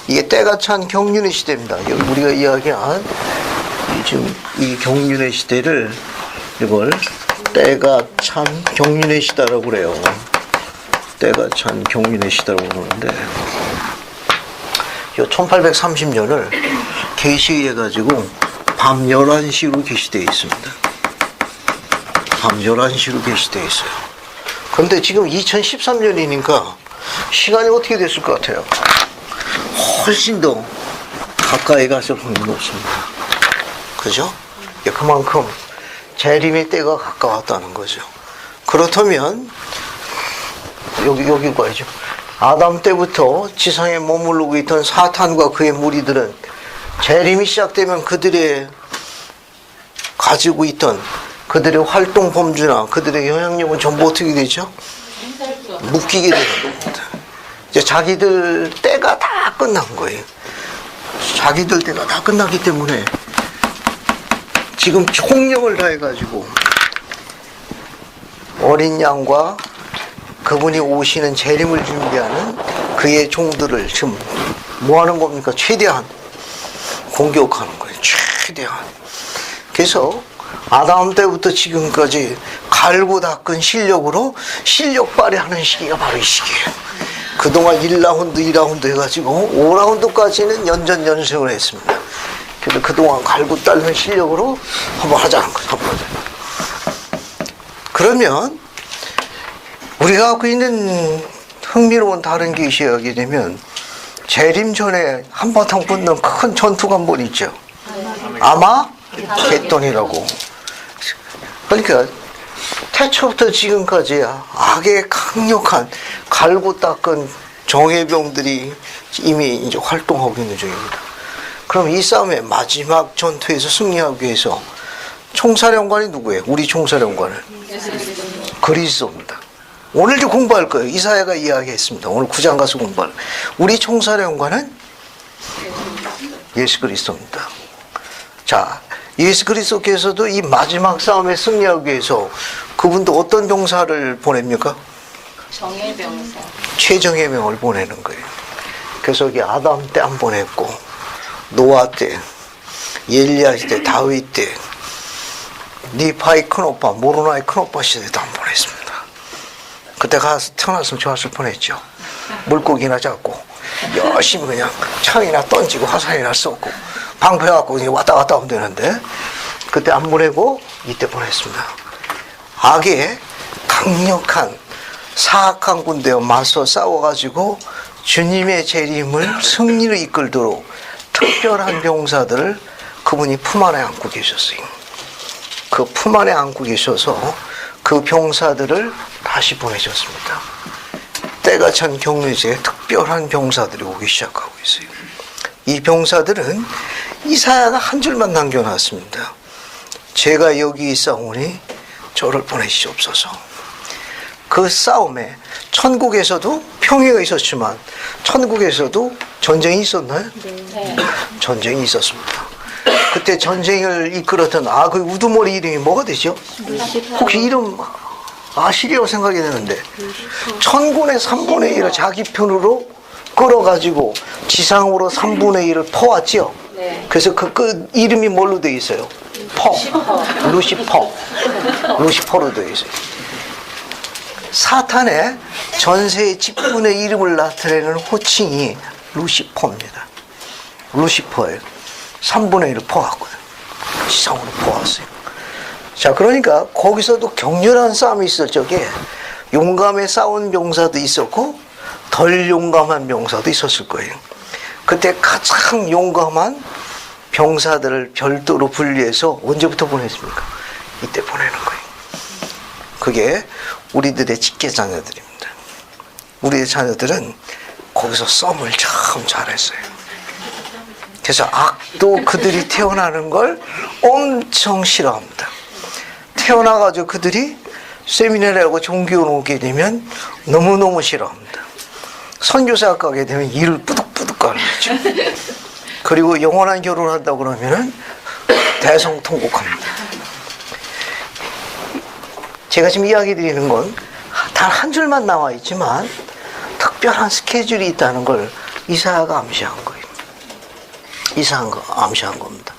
이게 때가 찬 경륜의 시대입니다. 우리가 이야기한 지금 이 경륜의 시대를 이걸 때가 찬 경륜의 시대라고 그래요. 때가 찬 경륜의 시대라고 그러는데 이 1830년을 계시해가지고 밤 11시로 계시되어 있습니다. 밤 11시로 계시되어 있어요. 그런데 지금 2013년이니까 시간이 어떻게 됐을 것 같아요? 훨씬 더 가까이 갈수록 확률이 높습니다. 그죠? 그만큼 재림의 때가 가까웠다는 거죠. 그렇다면 여기 봐야죠. 아담 때부터 지상에 머무르고 있던 사탄과 그의 무리들은 재림이 시작되면 그들의 가지고 있던 그들의 활동 범주나 그들의 영향력은 전부 어떻게 되죠? 묶이게 되는 겁니다. 이제 자기들 때가 다 끝난 거예요. 자기들 때가 다 끝났기 때문에 지금 총력을 다해가지고 어린 양과 그분이 오시는 재림을 준비하는 그의 종들을 지금 뭐 하는 겁니까? 최대한 공격하는 거예요. 최대한. 그래서 아담 때부터 지금까지 갈고 닦은 실력으로 실력 발휘하는 시기가 바로 이 시기예요. 그동안 1라운드, 2라운드 해가지고 5라운드까지는 연전연승을 했습니다. 그래서 그동안 갈고 닦은 실력으로 한번 하자는 거죠. 한번 하자. 그러면 우리가 갖고 있는 흥미로운 다른 계시에 하게 되면 재림 전에 한바탕 붙는 큰 전투가 한 번 있죠. 아마겟돈이라고. 그러니까 태초부터 지금까지 악의 강력한 갈고 닦은 정예병들이 이미 이제 활동하고 있는 중입니다. 그럼 이 싸움의 마지막 전투에서 승리하기 위해서 총사령관이 누구예요? 우리 총사령관은 그리스도입니다. 오늘 좀 공부할 거예요. 이사야가 이야기했습니다. 오늘 9장 가서 공부할 거예요. 우리 총사령관은 예수 그리스도입니다. 자, 예수 그리스도께서도 이 마지막 싸움에 승리하기 위해서 그분도 어떤 병사를 보냅니까? 정예병사. 최정예 명을 보내는 거예요. 그래서 여기 아담 때 한 번 했고 노아 때, 엘리야 시대, 다윗 때, 니파의 큰오빠, 모로나의 큰오빠 시대도 한 번 했습니다. 그때 가서 태어났으면 좋았을 뻔했죠. 물고기나 잡고 열심히 그냥 창이나 던지고 화살이나 쏘고 방패갖고 그냥 왔다 갔다 하면 되는데 그때 안 보내고 이때 보냈습니다. 악의 강력한 사악한 군대와 맞서 싸워가지고 주님의 재림을 승리를 이끌도록 특별한 병사들을 그분이 품 안에 안고 계셨어요. 그 품 안에 안고 계셔서 그 병사들을 다시 보내셨습니다. 때가 찬 경륜시에 특별한 병사들이 오기 시작하고 있어요. 이 병사들은 이사야가 한 줄만 남겨놨습니다. 제가 여기 있사오니 저를 보내시옵소서. 그 싸움에 천국에서도 평화가 있었지만 천국에서도 전쟁이 있었나요? 네. 전쟁이 있었습니다. 그때 전쟁을 이끌었던 그 우두머리 이름이 뭐가 되죠? 혹시 이름 아시리라고 생각이 되는데 천군의 3분의 1을 자기 편으로 끌어가지고 지상으로 3분의 1을 퍼왔죠. 네. 그래서 그 이름이 뭘로 되어 있어요? 루시퍼로 되어 있어요. 사탄의 전세의 직분의 이름을 나타내는 호칭이 루시퍼입니다. 루시퍼예요. 3분의 1을 퍼왔거든요. 지상으로 퍼왔어요. 자, 그러니까 거기서도 격렬한 싸움이 있을 적에 용감에 싸운 병사도 있었고 덜 용감한 병사도 있었을 거예요. 그때 가장 용감한 병사들을 별도로 분리해서 언제부터 보냈습니까? 이때 보내는 거예요. 그게 우리들의 직계 자녀들입니다. 우리의 자녀들은 거기서 썸을 참 잘했어요. 그래서 악도 그들이 태어나는 걸 엄청 싫어합니다. 태어나가지고 그들이 세미나리하고 종교를 오게 되면 너무너무 싫어합니다. 선교사 가게 되면 이를 뿌득뿌득 가는 거죠. 그리고 영원한 결혼을 한다고 그러면은 대성통곡합니다. 제가 지금 이야기 드리는 건 단 한 줄만 나와 있지만 특별한 스케줄이 있다는 걸 이사야가 암시한 거예요. 이사야가 암시한 겁니다.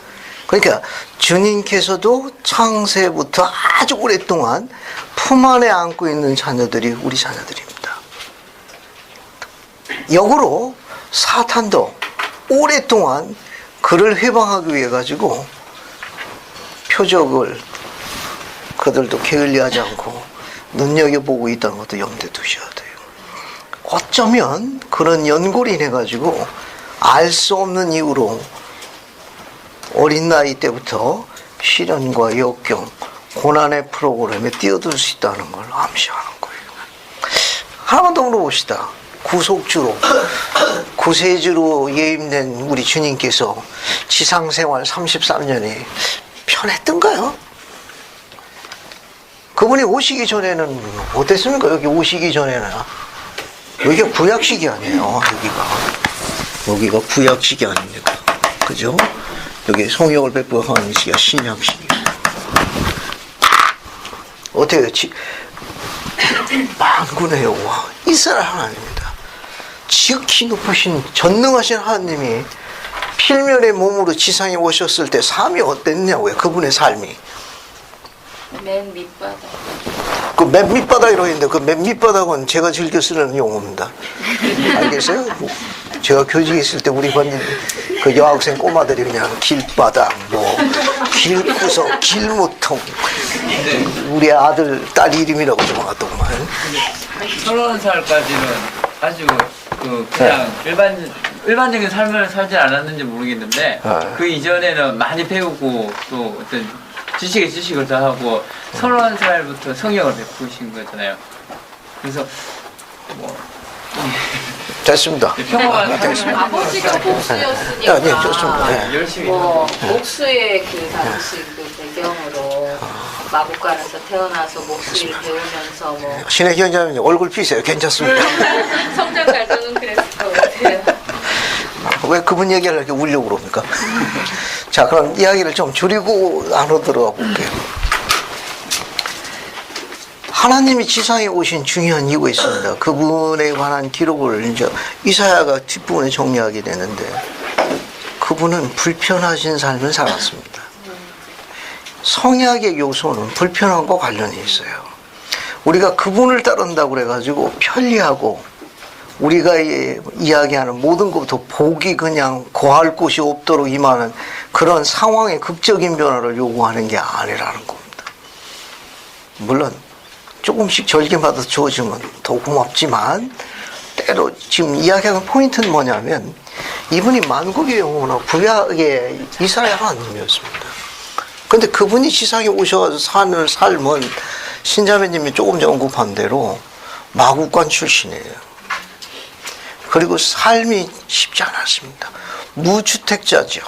그러니까 주님께서도 창세부터 아주 오랫동안 품 안에 안고 있는 자녀들이 우리 자녀들입니다. 역으로 사탄도 오랫동안 그를 회방하기 위해 가지고 표적을 그들도 게을리하지 않고 눈여겨보고 있다는 것도 염두에 두셔야 돼요. 어쩌면 그런 연골이 인해 가지고 알 수 없는 이유로 어린 나이 때부터 시련과 역경, 고난의 프로그램에 뛰어들 수 있다는 걸 암시하는 거예요. 하나만 더 물어봅시다. 구속주로, 구세주로 예임된 우리 주님께서 지상생활 33년이 편했던가요? 그분이 오시기 전에는 어땠습니까? 여기 오시기 전에는. 여기가 구약식이 아니에요. 여기가 구약식이 아닙니다. 그죠? 여기 성령을 베푸는 시기가 신약식이에요. 어때요? 만군의 여호와 이스라엘 하나님입니다. 지극히 높으신 전능하신 하나님이 필면의 몸으로 지상에 오셨을 때 삶이 어땠냐고요? 그분의 삶이. 맨 밑바닥. 그 맨 밑바닥이라고 했는데 그 맨 밑바닥은 제가 즐겨 쓰는 용어입니다. 알겠어요? 제가 교직에 있을 때 우리 반님 그 여학생 꼬마들이 그냥 길바닥, 뭐 길구석, 길무통, 우리 아들 딸 이름이라고 정하더구만. 30살까지는 아주 그냥 일반적인 삶을 살지 않았는지 모르겠는데 그 이전에는 많이 배우고 또 어떤 지식을 다 하고 30살부터 성령을 베푸신 거잖아요. 그래서 뭐 됐습니다. 평범한 됐습니다. 아버지가 목수였으니까. 네, 좋습니다. 네. 열심히 뭐 목수의 그 당시 그 배경으로 마곡간에서 태어나서 목수를 배우면서 뭐 신의 견자님 얼굴 피세요. 괜찮습니다. 성장 과정은 그랬을 것 같아요. 왜 그분 얘기를 이렇게 울려고 그럽니까? 자, 그럼 이야기를 좀 줄이고 안으로 들어가 볼게요. 하나님이 지상에 오신 중요한 이유가 있습니다. 그분에 관한 기록을 이제 이사야가 뒷부분에 정리하게 되는데 그분은 불편하신 삶을 살았습니다. 성약의 요소는 불편함과 관련이 있어요. 우리가 그분을 따른다고 그래가지고 편리하고 우리가 이야기하는 모든 것부터 복이 그냥 거할 곳이 없도록 임하는 그런 상황의 극적인 변화를 요구하는 게 아니라는 겁니다. 물론 조금씩 절개마다 주어지면 더 고맙지만 때로 지금 이야기하는 포인트는 뭐냐면 이분이 만국의 영혼과 구약의 이스라엘 하나님이었습니다. 근데 그분이 지상에 오셔서 사는 삶은 신자매님이 조금 전 언급한 대로 마국간 출신이에요. 그리고 삶이 쉽지 않았습니다. 무주택자죠.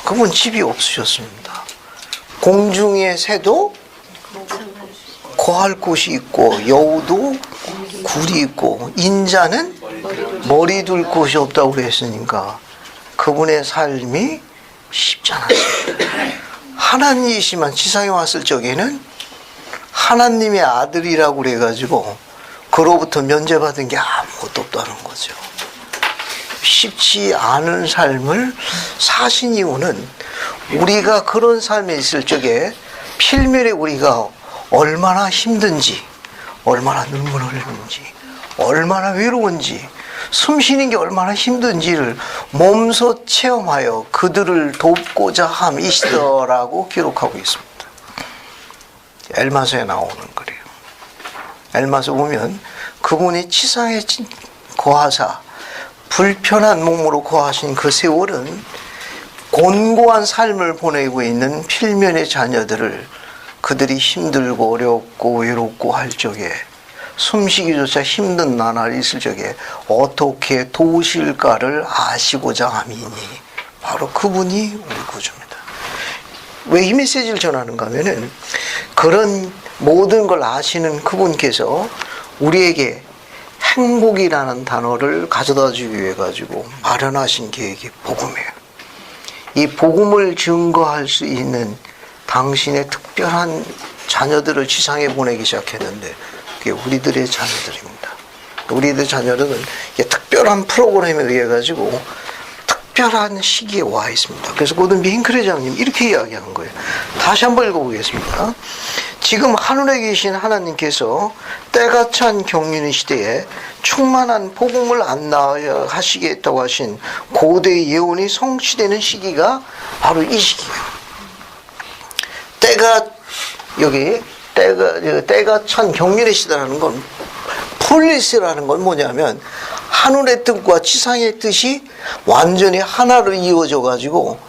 그분 집이 없으셨습니다. 공중의 새도 거할 곳이 있고 여우도 굴이 있고 인자는 머리 둘 곳이 없다고 그랬으니까 그분의 삶이 쉽지 않았습니다. 하나님이시만 지상에 왔을 적에는 하나님의 아들이라고 그래가지고 그로부터 면제받은 게 아무것도 없다는 거죠. 쉽지 않은 삶을 사신 이유는 우리가 그런 삶에 있을 적에 필면에 우리가 얼마나 힘든지, 얼마나 눈물 흘리는지, 얼마나 외로운지, 숨 쉬는 게 얼마나 힘든지를 몸소 체험하여 그들을 돕고자 함이시더라고 기록하고 있습니다. 엘마서에 나오는 글이에요. 엘마서 보면 그분이 지상에 거하사 불편한 몸으로 거하신 그 세월은 곤고한 삶을 보내고 있는 필면의 자녀들을 그들이 힘들고 어렵고 외롭고 할 적에 숨쉬기조차 힘든 나날이 있을 적에 어떻게 도우실까를 아시고자 함이니 바로 그분이 우리 구주입니다. 왜 이 메시지를 전하는가 하면은 그런 모든 걸 아시는 그분께서 우리에게 행복이라는 단어를 가져다 주기 위해 가지고 마련하신 계획이 복음이에요. 이 복음을 증거할 수 있는 당신의 특별한 자녀들을 지상에 보내기 시작했는데 그게 우리들의 자녀들입니다. 우리들 자녀들은 특별한 프로그램에 의해 가지고 특별한 시기에 와 있습니다. 그래서 고든비 힝크레장님 이렇게 이야기한 거예요. 다시 한번 읽어보겠습니다. 지금 하늘에 계신 하나님께서 때가 찬 경륜의 시대에 충만한 복음을 안나야 하시겠다고 하신 고대의 예언이 성취되는 시기가 바로 이 시기예요. 때가 찬 경륜의 시대라는 건 폴리스라는 건 뭐냐면 하늘의 뜻과 지상의 뜻이 완전히 하나로 이루어져 가지고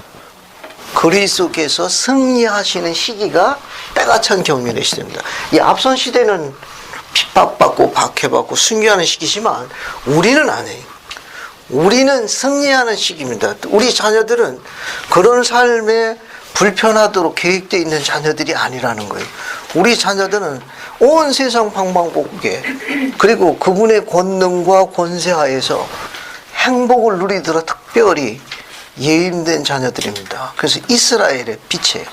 그리스도께서 승리하시는 시기가 때가 찬 경륜의 시대입니다. 이 앞선 시대는 핍박받고 박해받고 순교하는 시기지만 우리는 아니에요. 우리는 승리하는 시기입니다. 우리 자녀들은 그런 삶에 불편하도록 계획되어 있는 자녀들이 아니라는 거예요. 우리 자녀들은 온 세상 방방곡곡에 그리고 그분의 권능과 권세하에서 행복을 누리도록 특별히 예임된 자녀들입니다. 그래서 이스라엘의 빛이에요.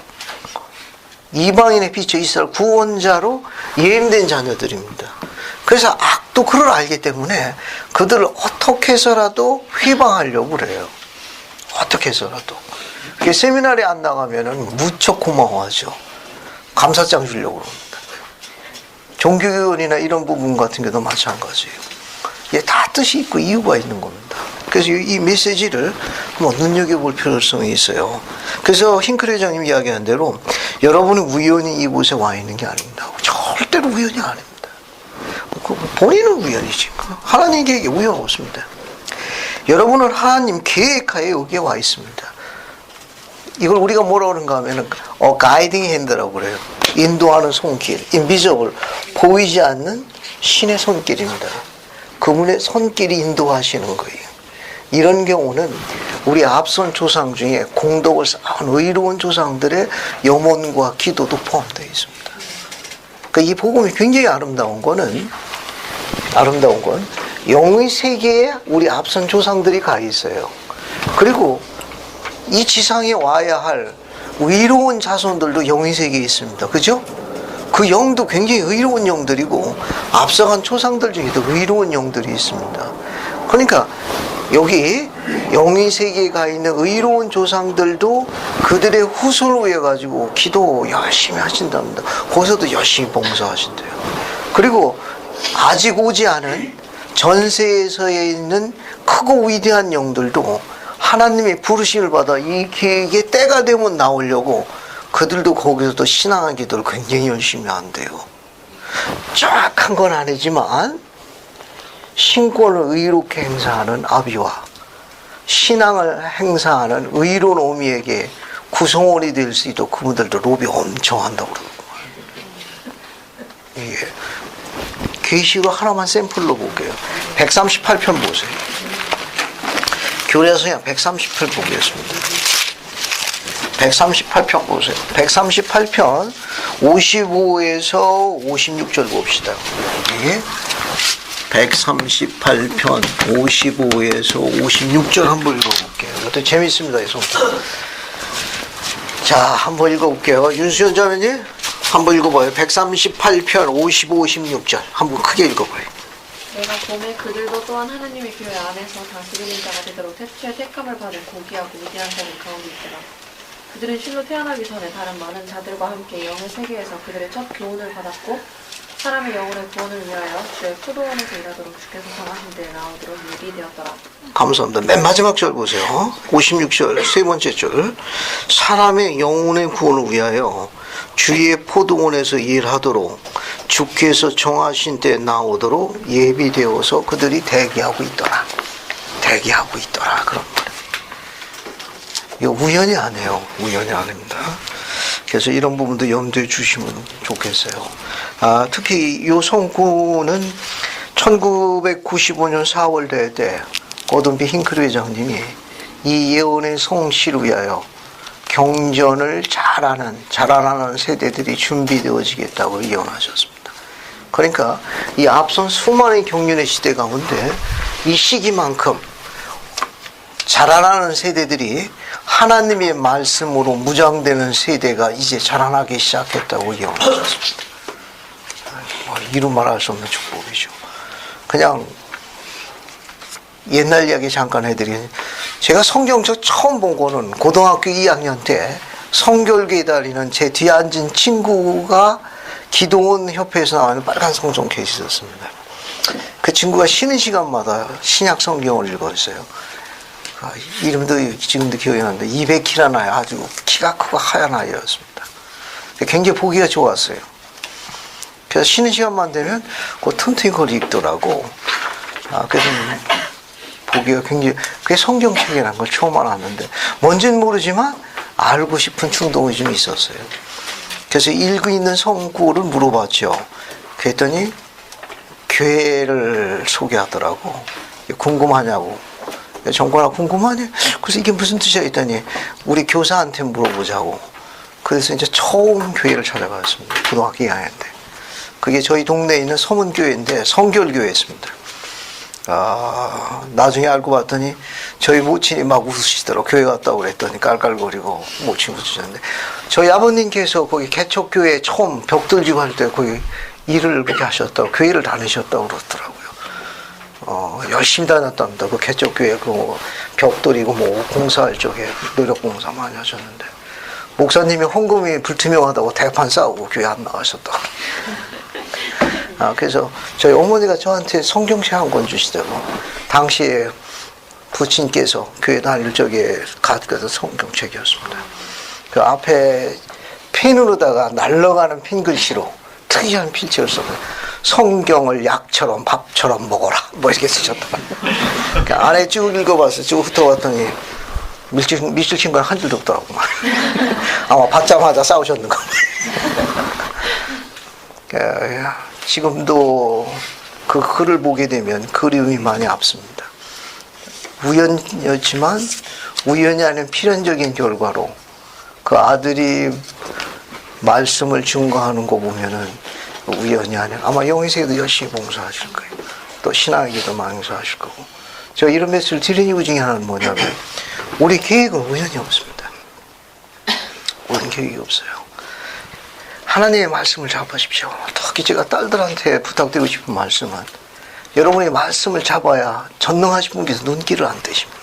이방인의 빛이 이스라엘 구원자로 예임된 자녀들입니다. 그래서 악도 그걸 알기 때문에 그들을 어떻게 해서라도 회방하려고 그래요. 어떻게 해서라도. 세미나리에 안 나가면은 무척 고마워하죠. 감사장 주려고 그럽니다. 종교교원이나 이런 부분 같은 경우도 마찬가지예요. 이게 다 뜻이 있고 이유가 있는 겁니다. 그래서 이 메시지를 한번 눈여겨볼 필요성이 있어요. 그래서 힝크레장님이 이야기한 대로 여러분은 우연히 이곳에 와 있는 게 아닙니다. 절대로 우연이 아닙니다. 본인은 우연이지. 하나님 계획에 우연 없습니다. 여러분은 하나님 계획하에 여기에 와 있습니다. 이걸 우리가 뭐라 그런가 하면은 가이딩 핸드라고 그래요. 인도하는 손길, 인비저블, 보이지 않는 신의 손길입니다. 그분의 손길이 인도하시는 거예요. 이런 경우는 우리 앞선 조상 중에 공덕을 쌓은 의로운 조상들의 염원과 기도도 포함되어 있습니다. 그러니까 이 복음이 굉장히 아름다운 건 영의 세계에 우리 앞선 조상들이 가 있어요. 그리고 이 지상에 와야 할 의로운 자손들도 영의 세계에 있습니다. 그죠? 그 영도 굉장히 의로운 영들이고 앞서간 조상들 중에도 의로운 영들이 있습니다. 그러니까 여기 영의 세계에 가 있는 의로운 조상들도 그들의 후손을 위해 가지고 기도 열심히 하신답니다. 거기서도 열심히 봉사하신대요. 그리고 아직 오지 않은 전세에서에 있는 크고 위대한 영들도 하나님의 부르심을 받아 이 계획에 때가 되면 나오려고 그들도 거기서도 신앙한 기도를 굉장히 열심히 한대요. 정확한 건 아니지만 신권을 의롭게 행사하는 아비와 신앙을 행사하는 의로운 어미에게 구성원이 될 수 있도록 그분들도 로비 엄청 한다고 그러는 거예요. 계시록 하나만 샘플로 볼게요. 138편 보세요. 교례서양 138 보겠습니다. 138편 보세요. 138편 55에서 56절 봅시다. 138편 55에서 56절 한번 읽어볼게요. 이것도 재밌습니다. 이 성경. 자, 한번 읽어볼게요. 윤수연 자매님 한번 읽어봐요. 138편 55, 56절 한번 크게 읽어봐요. 내가 봄에 그들도 또한 하나님의 교회 안에서 다스리는 자가 되도록 태초에 택함을 받은 고귀하고 위대한 자들 가운데 있더라. 그들은 실로 태어나기 전에 다른 많은 자들과 함께 영의 세계에서 그들의 첫 교훈을 받았고 사람의 영혼의 구원을 위하여 주의 포도원에서 일하도록 주께서 정하신 데에 나오도록 예비되었더라. 감사합니다. 맨 마지막 절 보세요. 56절 세 번째 절. 사람의 영혼의 구원을 위하여 주의 포도원에서 일하도록 주께서 정하신 때에 나오도록 예비되어서 그들이 대기하고 있더라. 대기하고 있더라. 그런 말이에요. 이거 우연이 아니에요. 우연이 아닙니다. 그래서 이런 부분도 염두에 주시면 좋겠어요. 특히 이 성구는 1995년 4월 될 때 고든비 힝크레 회장님이 이 예언의 성취를 위하여 경전을 자라나는 세대들이 준비되어지겠다고 예언하셨습니다. 그러니까 이 앞선 수많은 경륜의 시대 가운데 이 시기만큼 자라나는 세대들이 하나님의 말씀으로 무장되는 세대가 이제 자라나기 시작했다고 예언하셨습니다. 이루 말할 수 없는 축복이죠. 그냥 옛날 이야기 잠깐 해드리겠습니다. 제가 성경책 처음 본 거는 고등학교 2학년 때 성결교에 다니는 제 뒤에 앉은 친구가 기도원 협회에서 나오는 빨간 성경책이 있었습니다. 그 친구가 쉬는 시간마다 신약 성경을 읽었어요. 이름도 지금도 기억이 나는데 200키라는 아이, 아주 키가 크고 하얀 아이였습니다. 굉장히 보기가 좋았어요. 그래서 쉬는 시간만 되면 그 틈틈이 그걸 읽더라고. 그래서 보기가 굉장히, 그게 성경책이라는 걸 처음 알았는데, 뭔지는 모르지만 알고 싶은 충동이 좀 있었어요. 그래서 읽고 있는 성구를 물어봤죠. 그랬더니 교회를 소개하더라고. 궁금하냐고. 정권아 궁금하냐? 그래서 이게 무슨 뜻이야 했더니 우리 교사한테 물어보자고. 그래서 이제 처음 교회를 찾아갔습니다. 고등학교 2학년 때. 그게 저희 동네에 있는 서문교회인데 성결교회였습니다. 나중에 알고 봤더니 저희 모친이 막 웃으시더라고. 교회 갔다고 그랬더니 깔깔거리고 모친 웃으셨는데, 저희 아버님께서 거기 개척교회 처음 벽돌지고 할 때 거기 일을 그렇게 하셨다고, 교회를 다니셨다고 그러더라고요. 열심히 다녔답니다. 그 개척교회 그 벽돌이고 뭐 공사할 적에 노력공사 많이 하셨는데, 목사님이 헌금이 불투명하다고 대판 싸우고 교회 안 나가셨다고. 그래서 저희 어머니가 저한테 성경책 한 권 주시더라고. 당시에 부친께서 교회 다닐 적에 가져온 성경책이었습니다. 그 앞에 펜으로다가 날아가는 펜글씨로 특이한 필체를 써서 성경을 약처럼 밥처럼 먹어라 뭐 이렇게 쓰셨더라고요. 그 안에 쭉 읽어봤어요. 쭉 훑어봤더니 밑줄 친 건 한 줄도 없더라고. 아마 받자마자 싸우셨는 거. 지금도 그 글을 보게 되면 그리움이 많이 앞섭니다. 우연이었지만 우연이 아닌 필연적인 결과로 그 아들이 말씀을 증거하는 거 보면은 우연이 아니라 아마 영희세도 열심히 봉사하실 거예요. 또 신앙에게도 망사하실 거고. 제가 이런 메시지를 드린 이유 중에 하나는 뭐냐면, 우리 계획은 우연이 없습니다. 우리 계획이 없어요. 하나님의 말씀을 잡으십시오. 특히 제가 딸들한테 부탁드리고 싶은 말씀은, 여러분이 말씀을 잡아야 전능하신 분께서 눈길을 안 떼십니다.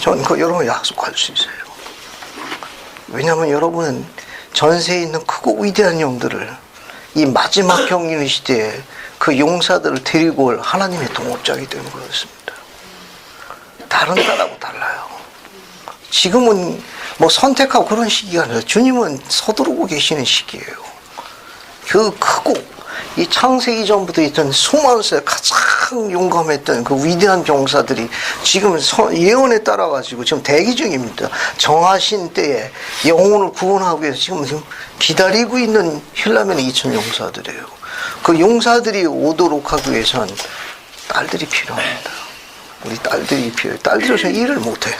저는 그 여러분 약속할 수 있어요. 왜냐하면 여러분은 전세에 있는 크고 위대한 영들을, 이 마지막 경륜의 시대에 그 용사들을 데리고 올 하나님의 동업자이기 때문에 그렇습니다. 다른 딸하고 달라요. 지금은 뭐 선택하고 그런 시기가 아니라 주님은 서두르고 계시는 시기예요. 그 크고 이 창세기 전부터 있던 수많은 세 가장 용감했던 그 위대한 병사들이 지금 예언에 따라가지고 지금 대기 중입니다. 정하신 때에 영혼을 구원하기 위해서 지금 기다리고 있는 힐라면의 2,000 용사들이에요. 그 용사들이 오도록 하기 위해서는 딸들이 필요합니다. 우리 딸들이 필요해요. 딸들이 없으면 일을 못해요.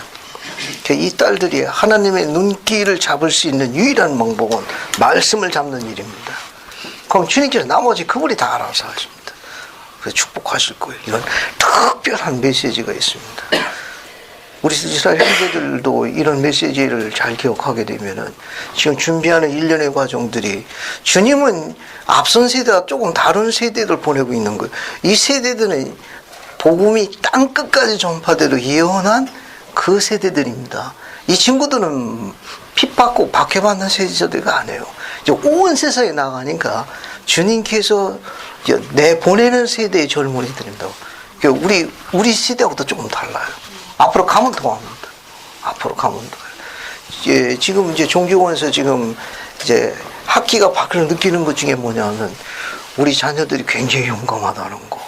이 딸들이 하나님의 눈길을 잡을 수 있는 유일한 방법은 말씀을 잡는 일입니다. 그럼 주님께서 나머지 그분이 다 알아서 하십니다. 그래서 축복하실 거예요. 이런 특별한 메시지가 있습니다. 우리 이스라엘 형제들도 이런 메시지를 잘 기억하게 되면은 지금 준비하는 일련의 과정들이, 주님은 앞선 세대와 조금 다른 세대들 보내고 있는 거예요. 이 세대들은 복음이 땅끝까지 전파되도록 예언한 그 세대들입니다. 이 친구들은 핍받고 박해받는 세대가 아니에요. 이제 온 세상에 나가니까 주님께서 내보내는 세대의 젊은이들입니다. 우리 세대하고도 조금 달라요. 앞으로 가면 더 합니다. 앞으로 가면 더. 지금 이제 종교원에서 지금 이제 학기가 바뀌는 느끼는 것 중에 뭐냐면, 우리 자녀들이 굉장히 용감하다는 거.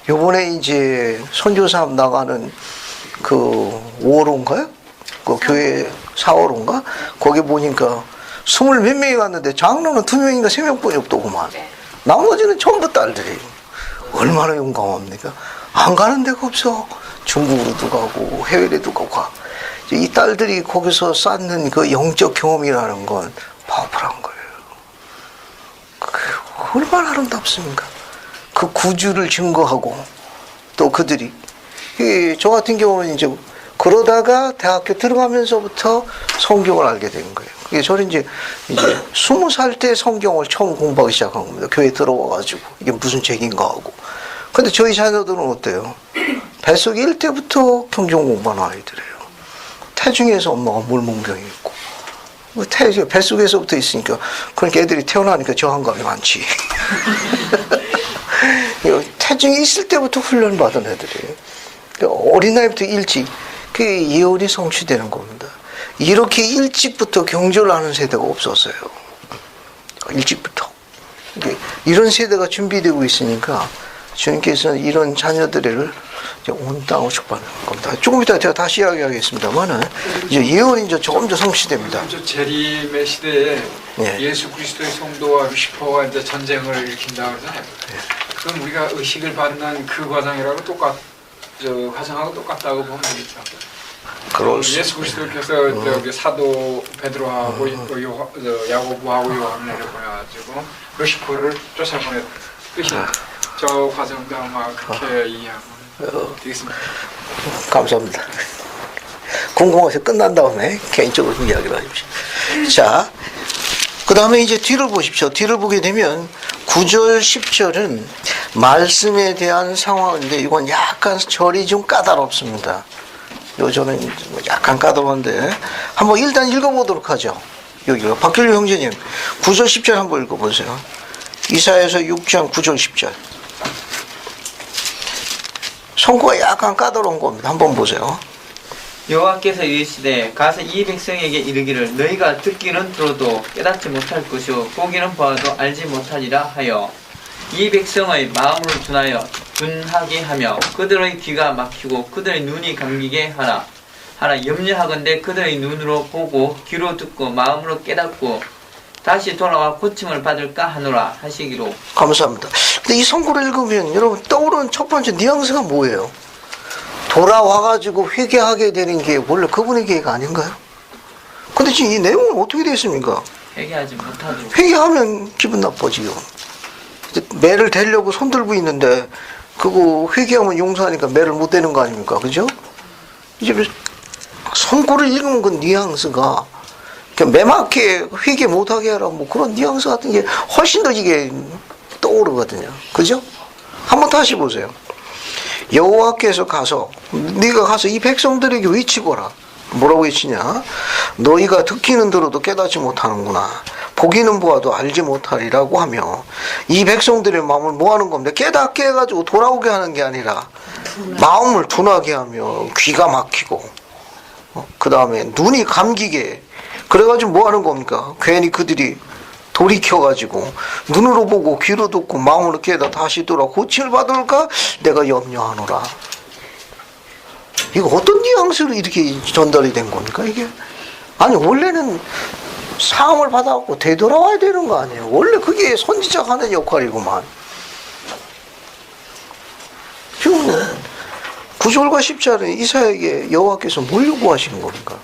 요번에 이제 선교사업 나가는 그 5월호인가요? 그 교회 4월호인가? 거기 보니까 20 몇 명이 갔는데 장로는 2명인가 3명뿐이 없더구만. 나머지는 전부 딸들이에요. 얼마나 용감합니까? 안 가는 데가 없어. 중국으로도 가고 해외에도 가고. 이 딸들이 거기서 쌓는 그 영적 경험이라는 건 파워풀한 거예요. 얼마나 아름답습니까? 그 구주를 증거하고, 또 그들이, 저 같은 경우는 이제 그러다가 대학교 들어가면서부터 성경을 알게 된 거예요. 그게 저는 이제 20살 때 성경을 처음 공부하기 시작한 겁니다. 교회 들어와가지고 이게 무슨 책인가 하고. 근데 저희 자녀들은 어때요? 뱃속 일 때부터 경전 공부하는 아이들이에요. 태중에서 엄마가 물문병이 있고, 뱃속에서부터 있으니까, 그러니까 애들이 태어나니까 저항감이 많지. 태중에 있을 때부터 훈련받은 애들이에요. 어린아이부터 일찍, 그게 예언이 성취되는 겁니다. 이렇게 일찍부터 경전을 하는 세대가 없었어요. 일찍부터. 이런 세대가 준비되고 있으니까 주님께서는 이런 자녀들을 이제 온 땅으로 축복하는 겁니다. 조금 이따 제가 다시 이야기하겠습니다만은 이제 예언이 이제 조금 더 성취됩니다. 재림의 시대에 예. 예수 그리스도의 성도와 루시퍼가 이제 전쟁을 일으킨다 그러잖아요. 그럼 우리가 의식을 받는 그 과정이라고 과정하고 똑같다고 보면 되겠죠. 예수 그리스도께서 여기 사도 베드로하고 야고보하고 요한을 보내가지고 루시퍼를 쫓아보냈듯이 저 과정도 아마 그렇게 이해하면 되겠습니다. 감사합니다. 궁금해서 끝난 다음에 개인적으로 좀 이야기를 하십시오. 자, 그 다음에 이제 뒤를 보십시오. 뒤를 보게 되면 9절, 10절은 말씀에 대한 상황인데 이건 약간 절이 좀 까다롭습니다. 요전은 약간 까다로운데 한번 일단 읽어보도록 하죠. 여기가 박길류 형제님 9절 10절 한번 읽어보세요. 이사야서 6장 9절 10절. 성구가 약간 까다로운 겁니다. 한번 보세요. 여호와께서 이르시되 가서 이 백성에게 이르기를 너희가 듣기는 들어도 깨닫지 못할 것이요 보기는 보아도 알지 못하리라 하여 이 백성의 마음으로 둔하게 하며 그들의 귀가 막히고 그들의 눈이 감기게 하라 염려하건대 그들의 눈으로 보고 귀로 듣고 마음으로 깨닫고 다시 돌아와 고침을 받을까 하노라 하시기로. 감사합니다. 근데 이 성구를 읽으면 여러분 떠오르는 첫 번째 뉘앙스가 뭐예요? 돌아와가지고 회개하게 되는 게 원래 그분의 계획 아닌가요? 근데 지금 이 내용은 어떻게 되어 있습니까? 회개하지 못하도록. 회개하면 기분 나빠지요. 매를 대려고 손들고 있는데 그거 회개하면 용서하니까 매를 못 대는 거 아닙니까? 그죠? 이제 성구를 읽으면 그 뉘앙스가 매맞게 회개 못하게 하라 뭐 그런 뉘앙스 같은 게 훨씬 더 이게 떠오르거든요. 그죠? 한번 다시 보세요. 여호와께서 가서 네가 가서 이 백성들에게 외치거라. 뭐라고 외치냐? 너희가 듣기는 들어도 깨닫지 못하는구나. 보기는 보아도 알지 못하리라고 하며 이 백성들의 마음을 뭐 하는 겁니다? 깨닫게 해가지고 돌아오게 하는 게 아니라 마음을 둔하게 하며 귀가 막히고 그 다음에 눈이 감기게 그래가지고 뭐 하는 겁니까? 괜히 그들이 돌이켜가지고 눈으로 보고 귀로 듣고 마음으로 깨닫 다시 돌아 고침을 받을까 내가 염려하노라. 이거 어떤 뉘앙스로 이렇게 전달이 된 겁니까 이게? 아니 원래는 사함을 받아갖고 되돌아와야 되는 거 아니에요? 원래 그게 선지자가 하는 역할이구만. 지금 9절과 10절은 이사야에게 여호와께서 뭘 요구하시는 겁니까?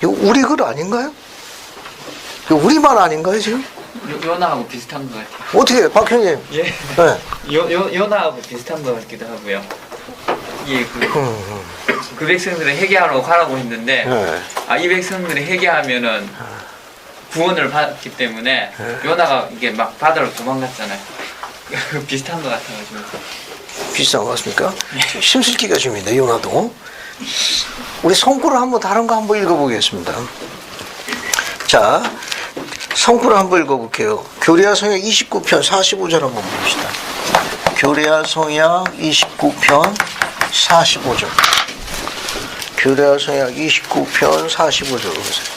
이거 우리 글 아닌가요? 이거 우리말 아닌가요 지금? 요나하고 비슷한 것 같아요. 어떻게 박 형님? 예. 네. 요나하고 비슷한 것 같기도 하고요. 예, 그 백성들을 회개하러 가라고 했는데 이 백성들이 회개하면은 구원을 받기 때문에 요나가 이게 막 바다로 도망갔잖아요. 비슷한 것 같아가지고. 비슷한 것 같습니까? 심술기가 좀 있네 요나도. 우리 성구를 한번 다른 거 한번 읽어보겠습니다. 자, 성구를 한번 읽어볼게요. 교리야 성약 29편 45절 한번 봅시다. 교리야 성약 29편 45절. 교리야 성약 29편 45절 보세요.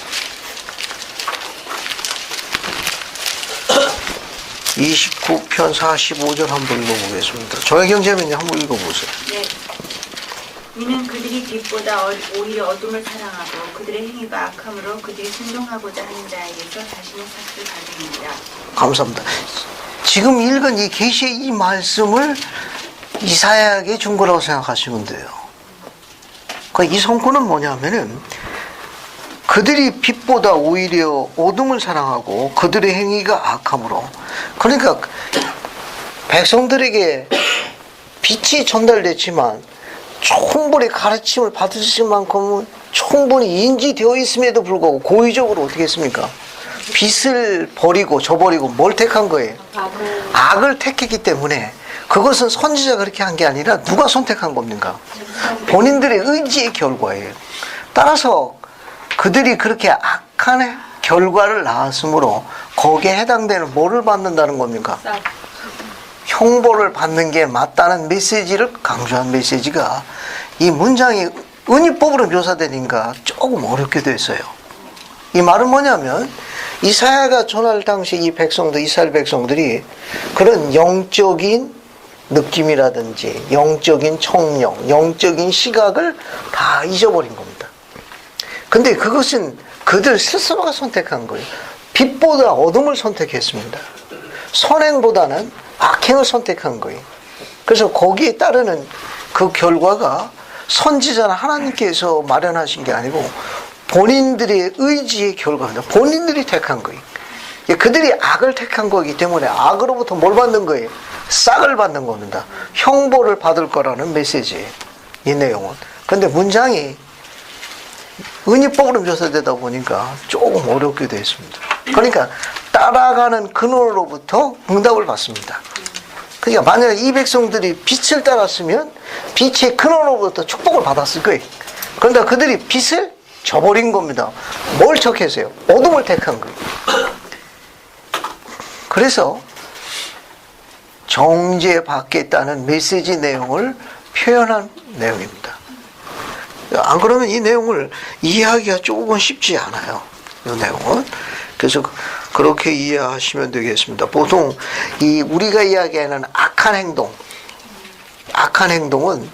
29편 45절 한번 읽어보겠습니다. 저의 경제면요 한번 읽어보세요. 네. 이는 그들이 빛보다 오히려 어둠을 사랑하고 그들의 행위가 악함으로 그들이 순종하고자 하는 자에게서 자신의 삭을 받습니다. 감사합니다. 지금 읽은 이 계시의 이 말씀을 이사야에게 준 거라고 생각하시면 돼요. 그러니까 이 성구는 뭐냐면은 그들이 빛보다 오히려 어둠을 사랑하고 그들의 행위가 악함으로, 그러니까 백성들에게 빛이 전달됐지만 충분히 가르침을 받으실 만큼은 충분히 인지되어 있음에도 불구하고 고의적으로 어떻게 했습니까? 빛을 버리고 저버리고 뭘 택한 거예요? 악을 택했기 때문에 그것은 선지자가 그렇게 한 게 아니라 누가 선택한 겁니까? 본인들의 의지의 결과예요. 따라서 그들이 그렇게 악한 결과를 낳았으므로 거기에 해당되는 뭐를 받는다는 겁니까? 형벌을 받는 게 맞다는 메시지를 강조한 메시지가 이 문장이 은유법으로 묘사되니까 조금 어렵게 됐어요. 이 말은 뭐냐면 이사야가 전할 당시 이 백성들, 이스라엘 백성들이 그런 영적인 느낌이라든지 영적인 청력, 영적인 시각을 다 잊어버린 겁니다. 근데 그것은 그들 스스로가 선택한 거예요. 빛보다 어둠을 선택했습니다. 선행보다는 악행을 선택한 거예요. 그래서 거기에 따르는 그 결과가 선지자는 하나님께서 마련하신 게 아니고 본인들의 의지의 결과입니다. 본인들이 택한 거예요. 그들이 악을 택한 거기 때문에 악으로부터 뭘 받는 거예요? 싹을 받는 겁니다. 형벌을 받을 거라는 메시지예요. 이 내용은. 그런데 문장이 은유법으로 묘사되다 보니까 조금 어렵게 되어 있습니다. 그러니까 따라가는 근원으로부터 응답을 받습니다. 그러니까 만약에 이 백성들이 빛을 따랐으면 빛의 근원으로부터 축복을 받았을 거예요. 그런데 그들이 빛을 저버린 겁니다. 뭘 택했어요? 어둠을 택한 거예요. 그래서 정죄받겠다는 메시지 내용을 표현한 내용입니다. 안 그러면 이 내용을 이해하기가 조금 쉽지 않아요. 이 내용은. 그래서 그렇게 이해하시면 되겠습니다. 보통 이 우리가 이야기하는 악한 행동은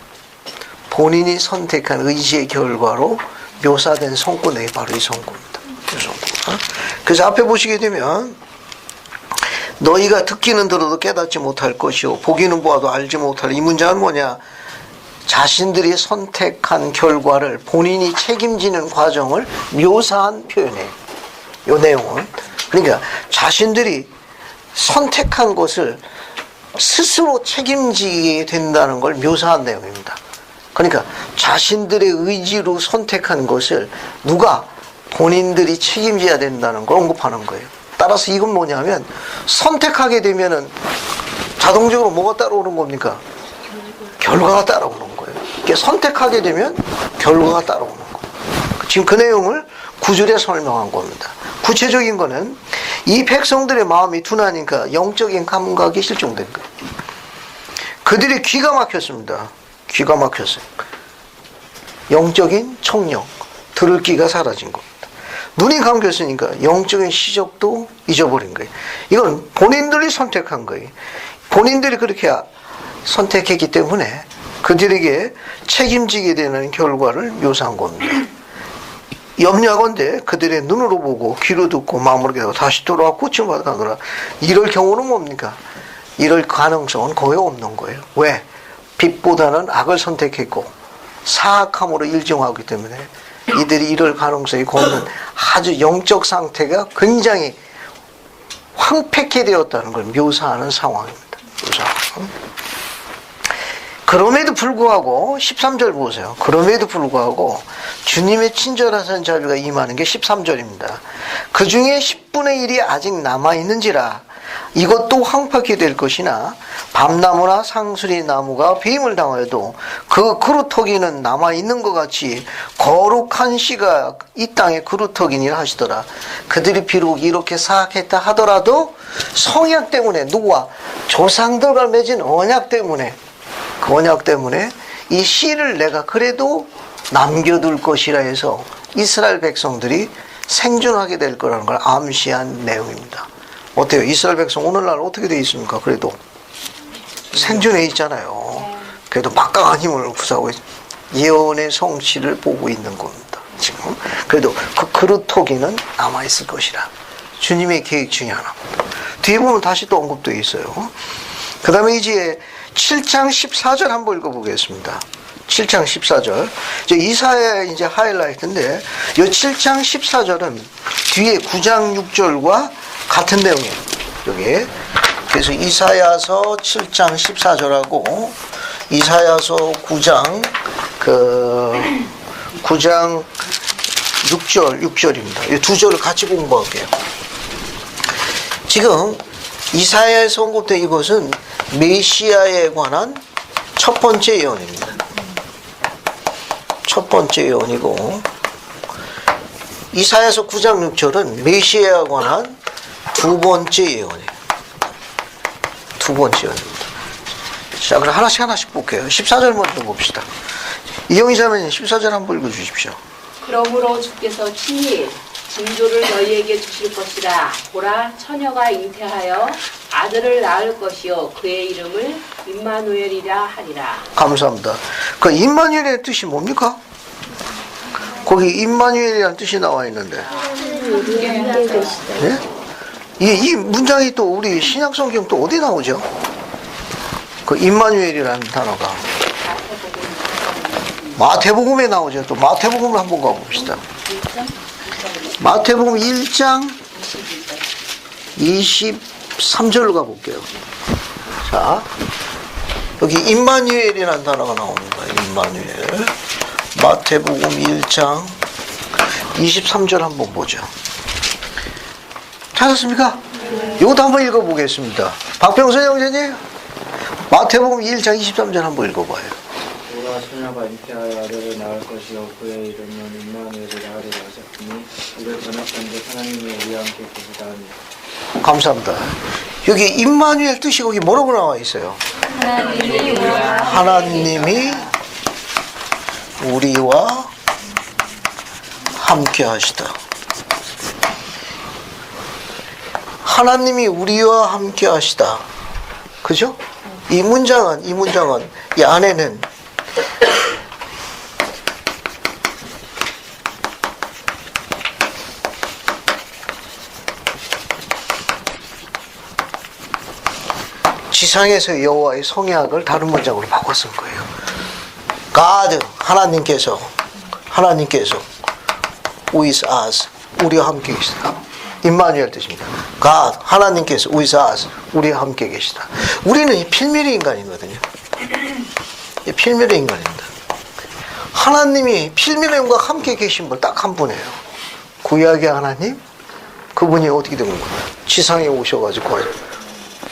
본인이 선택한 의지의 결과로 묘사된 성구네, 바로 이 성구입니다. 그래서 앞에 보시게 되면 너희가 듣기는 들어도 깨닫지 못할 것이요 보기는 보아도 알지 못할, 이 문장은 뭐냐? 자신들이 선택한 결과를 본인이 책임지는 과정을 묘사한 표현이에요. 이 내용은. 그러니까 자신들이 선택한 것을 스스로 책임지게 된다는 걸 묘사한 내용입니다. 그러니까 자신들의 의지로 선택한 것을 누가 본인들이 책임져야 된다는 걸 언급하는 거예요. 따라서 이건 뭐냐면 선택하게 되면은 자동적으로 뭐가 따라오는 겁니까? 결과가 따라오는 거예요. 그러니까 선택하게 되면 결과가 따라오는 거예요. 지금 그 내용을 9절에 설명한 겁니다. 구체적인 거는 이 백성들의 마음이 둔하니까 영적인 감각이 실종된 거예요. 그들의 귀가 막혔습니다. 귀가 막혔어요. 영적인 청력, 들을 귀가 사라진 겁니다. 눈이 감겼으니까 영적인 시적도 잊어버린 거예요. 이건 본인들이 선택한 거예요. 본인들이 그렇게 선택했기 때문에 그들에게 책임지게 되는 결과를 묘사한 겁니다. 염려하건대 그들의 눈으로 보고 귀로 듣고 마음으로 깨닫고 다시 돌아와 고침받아 가거라. 이럴 경우는 뭡니까? 이럴 가능성은 거의 없는 거예요. 왜? 빛보다는 악을 선택했고 사악함으로 일정하기 때문에 이들이 이럴 가능성이 거의 없는 아주 영적 상태가 굉장히 황폐케 되었다는 걸 묘사하는 상황입니다. 그럼에도 불구하고 13절 보세요. 그럼에도 불구하고 주님의 친절하신 자비가 임하는 게 13절입니다. 그 중에 10분의 1이 아직 남아있는지라 이것도 황폐케 될 것이나 밤나무나 상수리 나무가 배임을 당하여도 그 그루터기는 남아있는 것 같이 거룩한 씨가 이 땅에 그루터기니라 하시더라. 그들이 비록 이렇게 사악했다 하더라도 성약 때문에 누구와 조상들과 맺은 언약 때문에 그 언약 때문에 이 씨를 내가 그래도 남겨둘 것이라 해서 이스라엘 백성들이 생존하게 될 거라는 걸 암시한 내용입니다. 어때요? 이스라엘 백성 오늘날 어떻게 되어 있습니까? 그래도 생존해 있잖아요. 그래도 막강한 힘을 구사하고 예언의 성취를 보고 있는 겁니다. 지금 그래도 그 그루터기는 남아있을 것이라. 주님의 계획 중에 하나입니다. 뒤에 보면 다시 또 언급되어 있어요. 그 다음에 이제 7장 14절 한번 읽어보겠습니다. 7장 14절. 이사야 이제 하이라이트인데, 이 7장 14절은 뒤에 9장 6절과 같은 내용이에요. 여기. 그래서 이사야서 7장 14절하고 이사야서 9장 6절, 6절입니다. 이 두 절을 같이 공부할게요. 지금 이사야에 선고된 이것은 메시아에 관한 첫 번째 예언입니다. 첫 번째 예언이고, 이사야서 9장 6절은 메시아에 관한 두 번째 예언이에요. 두 번째 예언입니다. 자, 그럼 하나씩 볼게요. 14절 먼저 봅시다. 이영희 자매님 14절 한번 읽어주십시오. 그러므로 주께서 친히 징조를 너희에게 주실 것이라. 보라, 처녀가 잉태하여 아들을 낳을 것이요 그의 이름을 임마누엘이라 하리라. 감사합니다. 그 임마누엘의 뜻이 뭡니까? 거기 임마누엘이라는 뜻이 나와 있는데, 네? 이 문장이 또 우리 신약 성경 또 어디 나오죠? 그 임마누엘이라는 단어가 마태복음에 나오죠. 또 마태복음을 한번 가봅시다. 마태복음 1장 23절로 가볼게요. 자, 여기 임마누엘이라는 단어가 나옵니다. 임마누엘. 마태복음 1장 23절 한번 보죠. 찾았습니까? 이것도 한번 읽어보겠습니다. 박병선 형제님, 마태복음 1장 23절 한번 읽어봐요. 보라, 처녀가 잉태하여 아들을 낳을 것이요 그의 이름은 임마누엘이라 하리라 하셨으니 이를 번역한 데 하나님이 우리와 함께 계시다 하니. 감사합니다. 여기 임마누엘 뜻이 거기 뭐라고 나와 있어요? 하나님이 우리와 함께 하시다. 하나님이 우리와 함께 하시다. 그죠? 이 문장은 이 안에는 지상에서 여호와의 성약을 다른 문장으로 바꿔 쓴 거예요. God, 하나님께서 with us, 우리와 함께 계시다. 임마누엘 뜻입니다. God, 하나님께서 with us, 우리와 함께 계시다. 우리는 필멸의 인간이거든요. 필멸의 인간입니다. 하나님이 필멸의 인간과 함께 계신 분 딱 한 분이에요. 구약의 하나님, 그분이 어떻게 된 건가요? 지상에 오셔가지고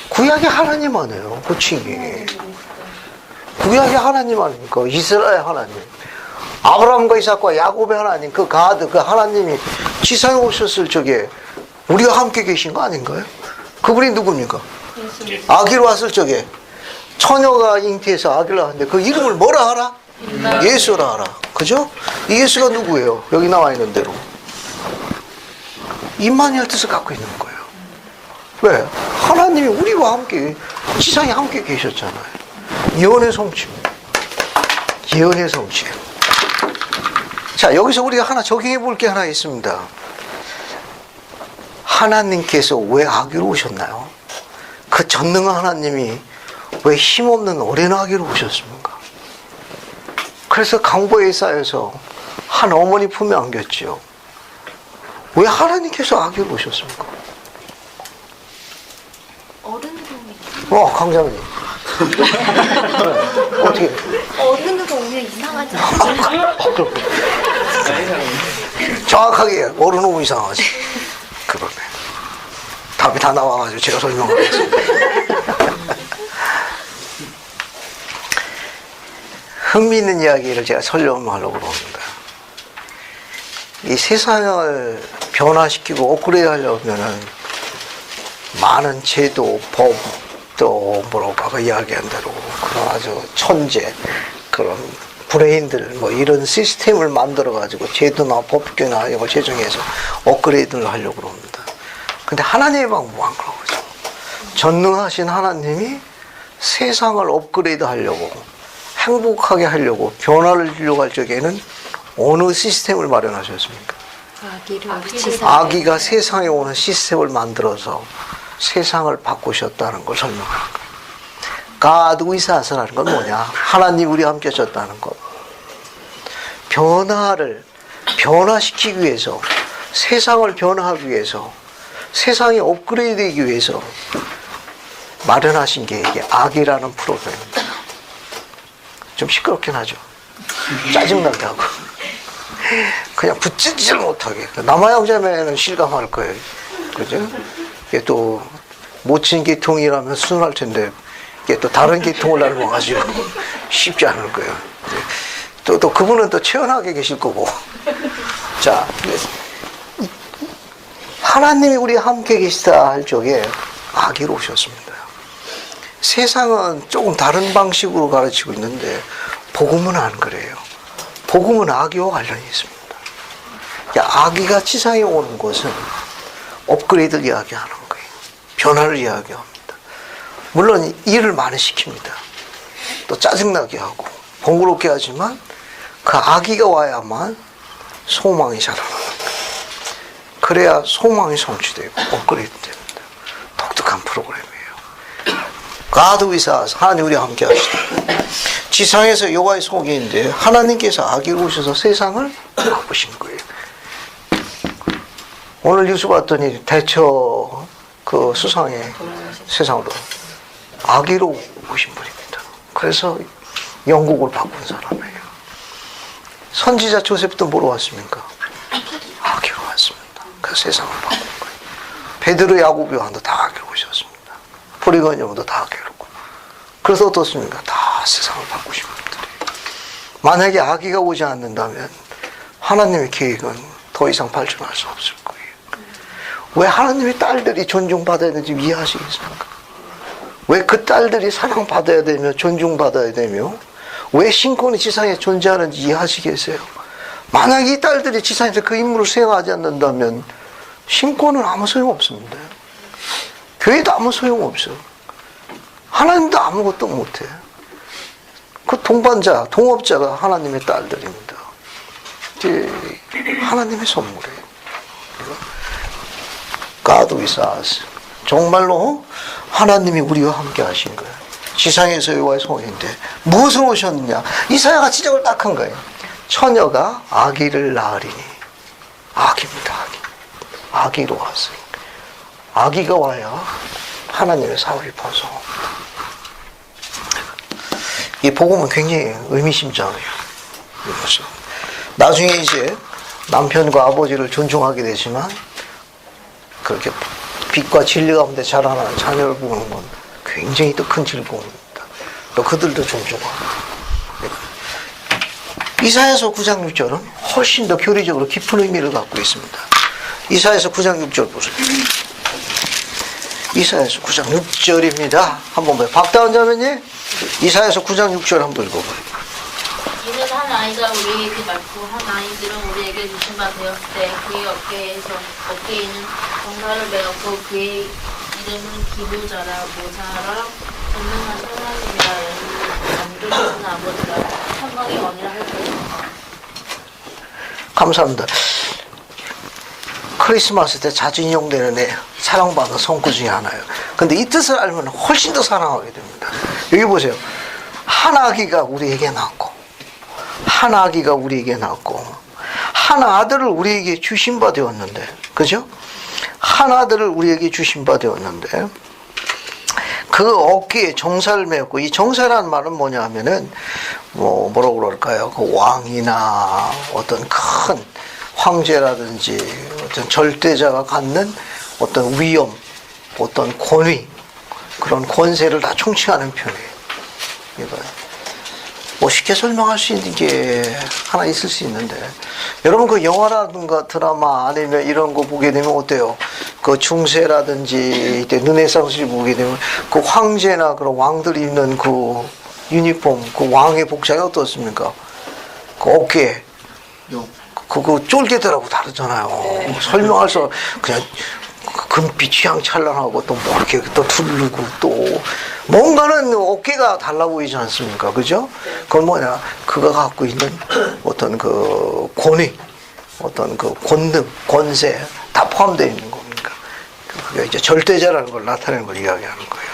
구약의 하나님 아니에요. 호칭이 구약의 하나님 아닙니까? 이스라엘 하나님, 아브라함과 이삭과 야곱의 하나님, 그 가드, 그 하나님이 지상에 오셨을 적에 우리가 함께 계신 거 아닌가요? 그분이 누굽니까? 아기로 왔을 적에 처녀가 잉태해서 아기를 낳았는데 그 이름을 뭐라 하라? 예수라 하라. 그죠? 이 예수가 누구예요? 여기 나와 있는 대로 임마누엘 뜻을 갖고 있는 거예요. 왜? 하나님이 우리와 함께 지상에 함께 계셨잖아요. 예언의 성취입니다. 예언의 성취. 자, 여기서 우리가 하나 적용해 볼 게 하나 있습니다. 하나님께서 왜 아기로 오셨나요? 그 전능한 하나님이 왜 힘없는 어린 아기로 오셨습니까? 그래서 강보에 쌓여서 한 어머니 품에 안겼죠. 왜 하나님께서 아기로 오셨습니까? 강장님. 어떻게? 어른으로 오면 이상하지 않죠? 정확하게 어른 오면 이상하지. 그러네. 답이 다 나와가지고 제가 설명하겠습니다. 흥미있는 이야기를 제가 설명하려고 합니다. 이 세상을 변화시키고 업그레이드 하려면은 많은 제도, 법, 또 뭐라고 아까 이야기한 대로 그런 아주 천재, 그런 브레인들, 뭐 이런 시스템을 만들어 가지고 제도나 법규나 이걸 제정해서 업그레이드를 하려고 합니다. 근데 하나님의 방법은 안 그러죠. 전능하신 하나님이 세상을 업그레이드 하려고, 행복하게 하려고, 변화를 주려고 할 적에는 어느 시스템을 마련하셨습니까? 아기가 세상에 오는 시스템을 만들어서 세상을 바꾸셨다는 걸 설명하는 거예요. God with us라는 건 뭐냐? 하나님 우리와 함께 하셨다는 것. 변화시키기 위해서, 세상을 변화하기 위해서, 세상이 업그레이드되기 위해서 마련하신 게 이게 악이라는 프로그램입니다. 좀 시끄럽긴 하죠. 짜증나게 하고. 그냥 붙지질 못하게. 남아형제매는 실감할 거예요. 그죠? 이게 또 모친 계통이라면 순할 텐데 이게 또 다른 계통을 닮아가지고 쉽지 않을 거예요. 또 그분은 또 체연하게 계실 거고. 자, 하나님이 우리와 함께 계시다 할 적에 아기로 오셨습니다. 세상은 조금 다른 방식으로 가르치고 있는데 복음은 안 그래요. 복음은 아기와 관련이 있습니다. 아기가 지상에 오는 것은 업그레이드를 이야기하는 거예요. 변화를 이야기합니다. 물론 일을 많이 시킵니다. 또 짜증나게 하고 번거롭게 하지만 그 아기가 와야만 소망이 자라나는 거예요. 그래야 소망이 성취되고 업그레이드 됩니다. 독특한 프로그램이에요. God with us, 하나님 우리와 함께 하시다. 지상에서 여호와의 소개인데 하나님께서 아기로 오셔서 세상을 바꾸신 거예요. 오늘 뉴스 봤더니 대처 그 수상에 세상으로 아기로 오신 분입니다. 그래서 영국을 바꾼 사람이에요. 선지자 조셉도 뭐로 왔습니까? 아기로 왔습니다. 그래서 세상을 바꾼 거예요. 베드로, 야고보, 요한도 다 아기로 오셨습니다. 포리건형도 다 아기로. 그래서 어떻습니까? 다 세상을 바꾸신 분들이에요. 만약에 아기가 오지 않는다면 하나님의 계획은 더 이상 발전할 수 없을 거예요. 왜 하나님의 딸들이 존중받아야 되는지 이해하시겠습니까? 왜 그 딸들이 사랑받아야 되며 존중받아야 되며 왜 신권이 지상에 존재하는지 이해하시겠어요? 만약 이 딸들이 지상에서 그 임무를 수행하지 않는다면 신권은 아무 소용없습니다. 교회도 아무 소용없어. 하나님도 아무것도 못해. 그 동반자, 동업자가 하나님의 딸들입니다. 하나님의 선물이에요. God with us. 정말로 하나님이 우리와 함께 하신 거예요. 지상에서 여호와의 소원인데 무엇을 오셨느냐? 이사야가 지적을 딱 한 거예요. 처녀가 아기를 낳으리니. 아기입니다. 아기로 왔어요. 아기가 와야 하나님의 사업이 번성합니다. 이 복음은 굉장히 의미심장해요. 그래서 나중에 이제 남편과 아버지를 존중하게 되지만 그렇게 빛과 진리 가운데 자라나는 자녀를 보는 건 굉장히 또 큰 즐거움입니다. 또 그들도 존중하고. 이사야서 9장 6절은 훨씬 더 교리적으로 깊은 의미를 갖고 있습니다. 이사야서 9장 6절 보세요. 이사야서 9장 6절입니다. 한번 봐요. 박다운 자매님, 이사야서 9장 6절 한번 읽어봐요. 이는 한 아이가 우리에게 낳고 한 아이들은 우리에게 주신 바 되었을 때 그의 어깨에 있는 정사를 메었고 그의 이름은 기묘자라 모사라 전능한 하나님이라 영원히 아버지라 천방의 왕이라 할 것입니다. 감사합니다. 크리스마스 때 자주 인용되는 사랑받는 성구 중에 하나예요. 근데 이 뜻을 알면 훨씬 더 사랑하게 됩니다. 여기 보세요. 한 아기가 우리에게 낳고 한 아기가 우리에게 낳고 한 아들을 우리에게 주신 바 되었는데, 그죠? 한 아들을 우리에게 주신 바 되었는데 그 어깨에 정사를 메었고, 이 정사라는 말은 뭐냐 하면은 뭐라고 그럴까요? 그 왕이나 어떤 큰 황제라든지 어떤 절대자가 갖는 어떤 위엄, 어떤 권위, 그런 권세를 다 총칭하는 편이에요. 이거요. 뭐 쉽게 설명할 수 있는 게 하나 있을 수 있는데, 여러분 그 영화라든가 드라마 아니면 이런 거 보게 되면 어때요? 그 중세라든지 이때 르네상스를 보게 되면 그 황제나 그런 왕들이 입는 그 유니폼, 그 왕의 복장이 어떻습니까? 그 어깨에 그거 쫄개들하고 다르잖아요. 네. 설명할 수 그냥 금빛 휘황찬란하고 또 뭐 이렇게 또 두르고 또 뭔가는 어깨가 달라 보이지 않습니까? 그죠? 그건 뭐냐? 그가 갖고 있는 어떤 그 권위, 어떤 그 권능, 권세 다 포함되어 있는 겁니까? 그게 이제 절대자라는 걸 나타내는 걸 이야기하는 거예요.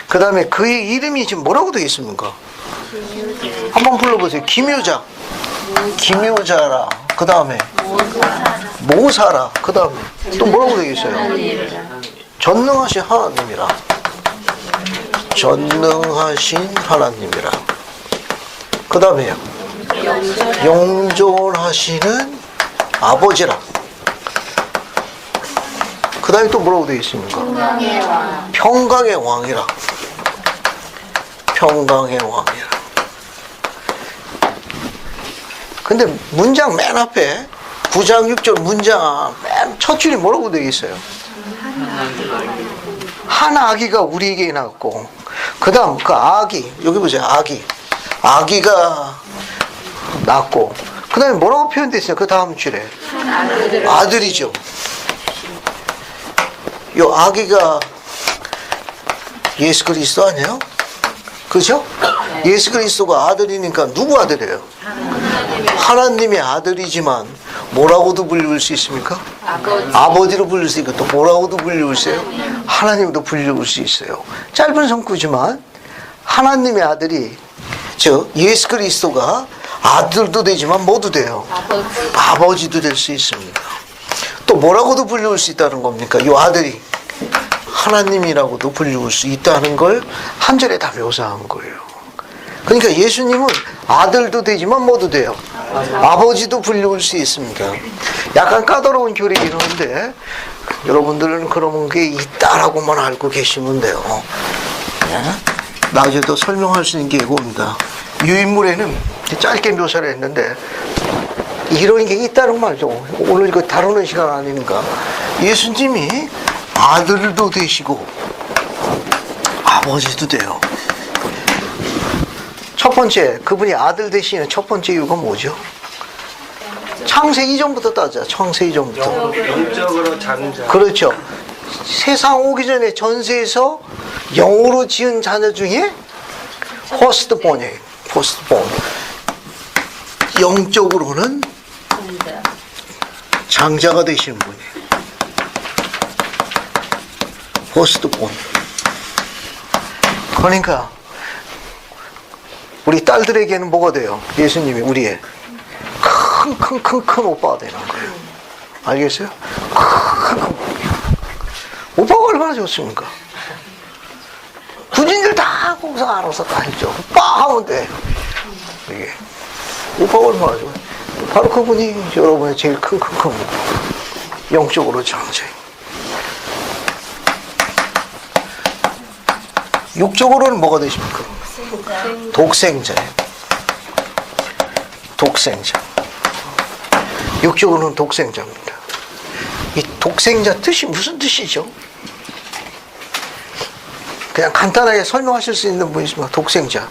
그 다음에 그의 이름이 지금 뭐라고 되어 있습니까? 한번 불러보세요. 기묘자. 기묘자라. 그 다음에 모사라. 그 다음에 또 뭐라고 되어 있어요? 전능하신 하나님이라. 전능하신 하나님이라. 그 다음에요. 영존하시는 아버지라. 그 다음에 또 뭐라고 되어 있습니까? 평강의 왕. 평강의 왕이라. 평강의 왕이라. 근데 문장 맨 앞에 9장 6절 문장 맨 첫 줄이 뭐라고 되어 있어요? 한 아기가 우리에게 낳았고, 그 다음 그 아기, 여기 보세요. 아기가 낳았고, 그 다음에 뭐라고 표현되어 있어요? 그 다음 줄에 아들이죠. 이 아기가 예수 그리스도 아니에요? 그죠? 예수 그리스도가 아들이니까 누구 아들이에요? 하나님의 아들이지만 뭐라고도 불릴 수 있습니까? 아버지로 불릴 수 있고, 또 뭐라고도 불릴 수 있어요? 하나님도 불릴 수 있어요. 짧은 성구지만 하나님의 아들이, 즉 예수 그리스도가 아들도 되지만 뭐도 돼요? 아버지도 될 수 있습니다. 또 뭐라고도 불릴 수 있다는 겁니까? 이 아들이 하나님이라고도 불릴 수 있다는 걸 한 절에 다 묘사한 거예요. 그러니까 예수님은 아들도 되지만 뭐도 돼요? 아버지도 불릴 수 있습니다. 약간 까다로운 교리긴 한데 여러분들은 그런 게 있다라고만 알고 계시면 돼요. 나중에도 설명할 수 있는 게 이겁니다. 유인물에는 짧게 묘사를 했는데 이런 게 있다는 말이죠. 오늘 이거 다루는 시간 아니니까. 예수님이 아들도 되시고 아버지도 돼요. 첫 번째, 그분이 아들 되시는 첫 번째 이유가 뭐죠? 창세기 이전부터 따져. 창세기 이전부터. 영적으로 자는 그렇죠. 세상 오기 전에 전세에서 영으로 지은 자녀 중에 퍼스트본이에요. 퍼스트본. 영적으로는 장자가 되시는 분이에요. 퍼스트본. 그러니까 우리 딸들에게는 뭐가 돼요? 예수님이 우리의 큰 오빠가 되는 거예요. 알겠어요? 큰 오빠가 얼마나 좋습니까? 군인들 다 거기서 알아서 다 했죠. 오빠 하면 돼. 이게 오빠가 얼마나 좋아요. 바로 그분이 여러분의 제일 큰 영적으로 장자예요. 육적으로는 뭐가 되십니까? 독생자예요. 독생자. 육적으로는 독생자입니다. 이 독생자 뜻이 무슨 뜻이죠? 그냥 간단하게 설명하실 수 있는 분 있습니까? 독생자.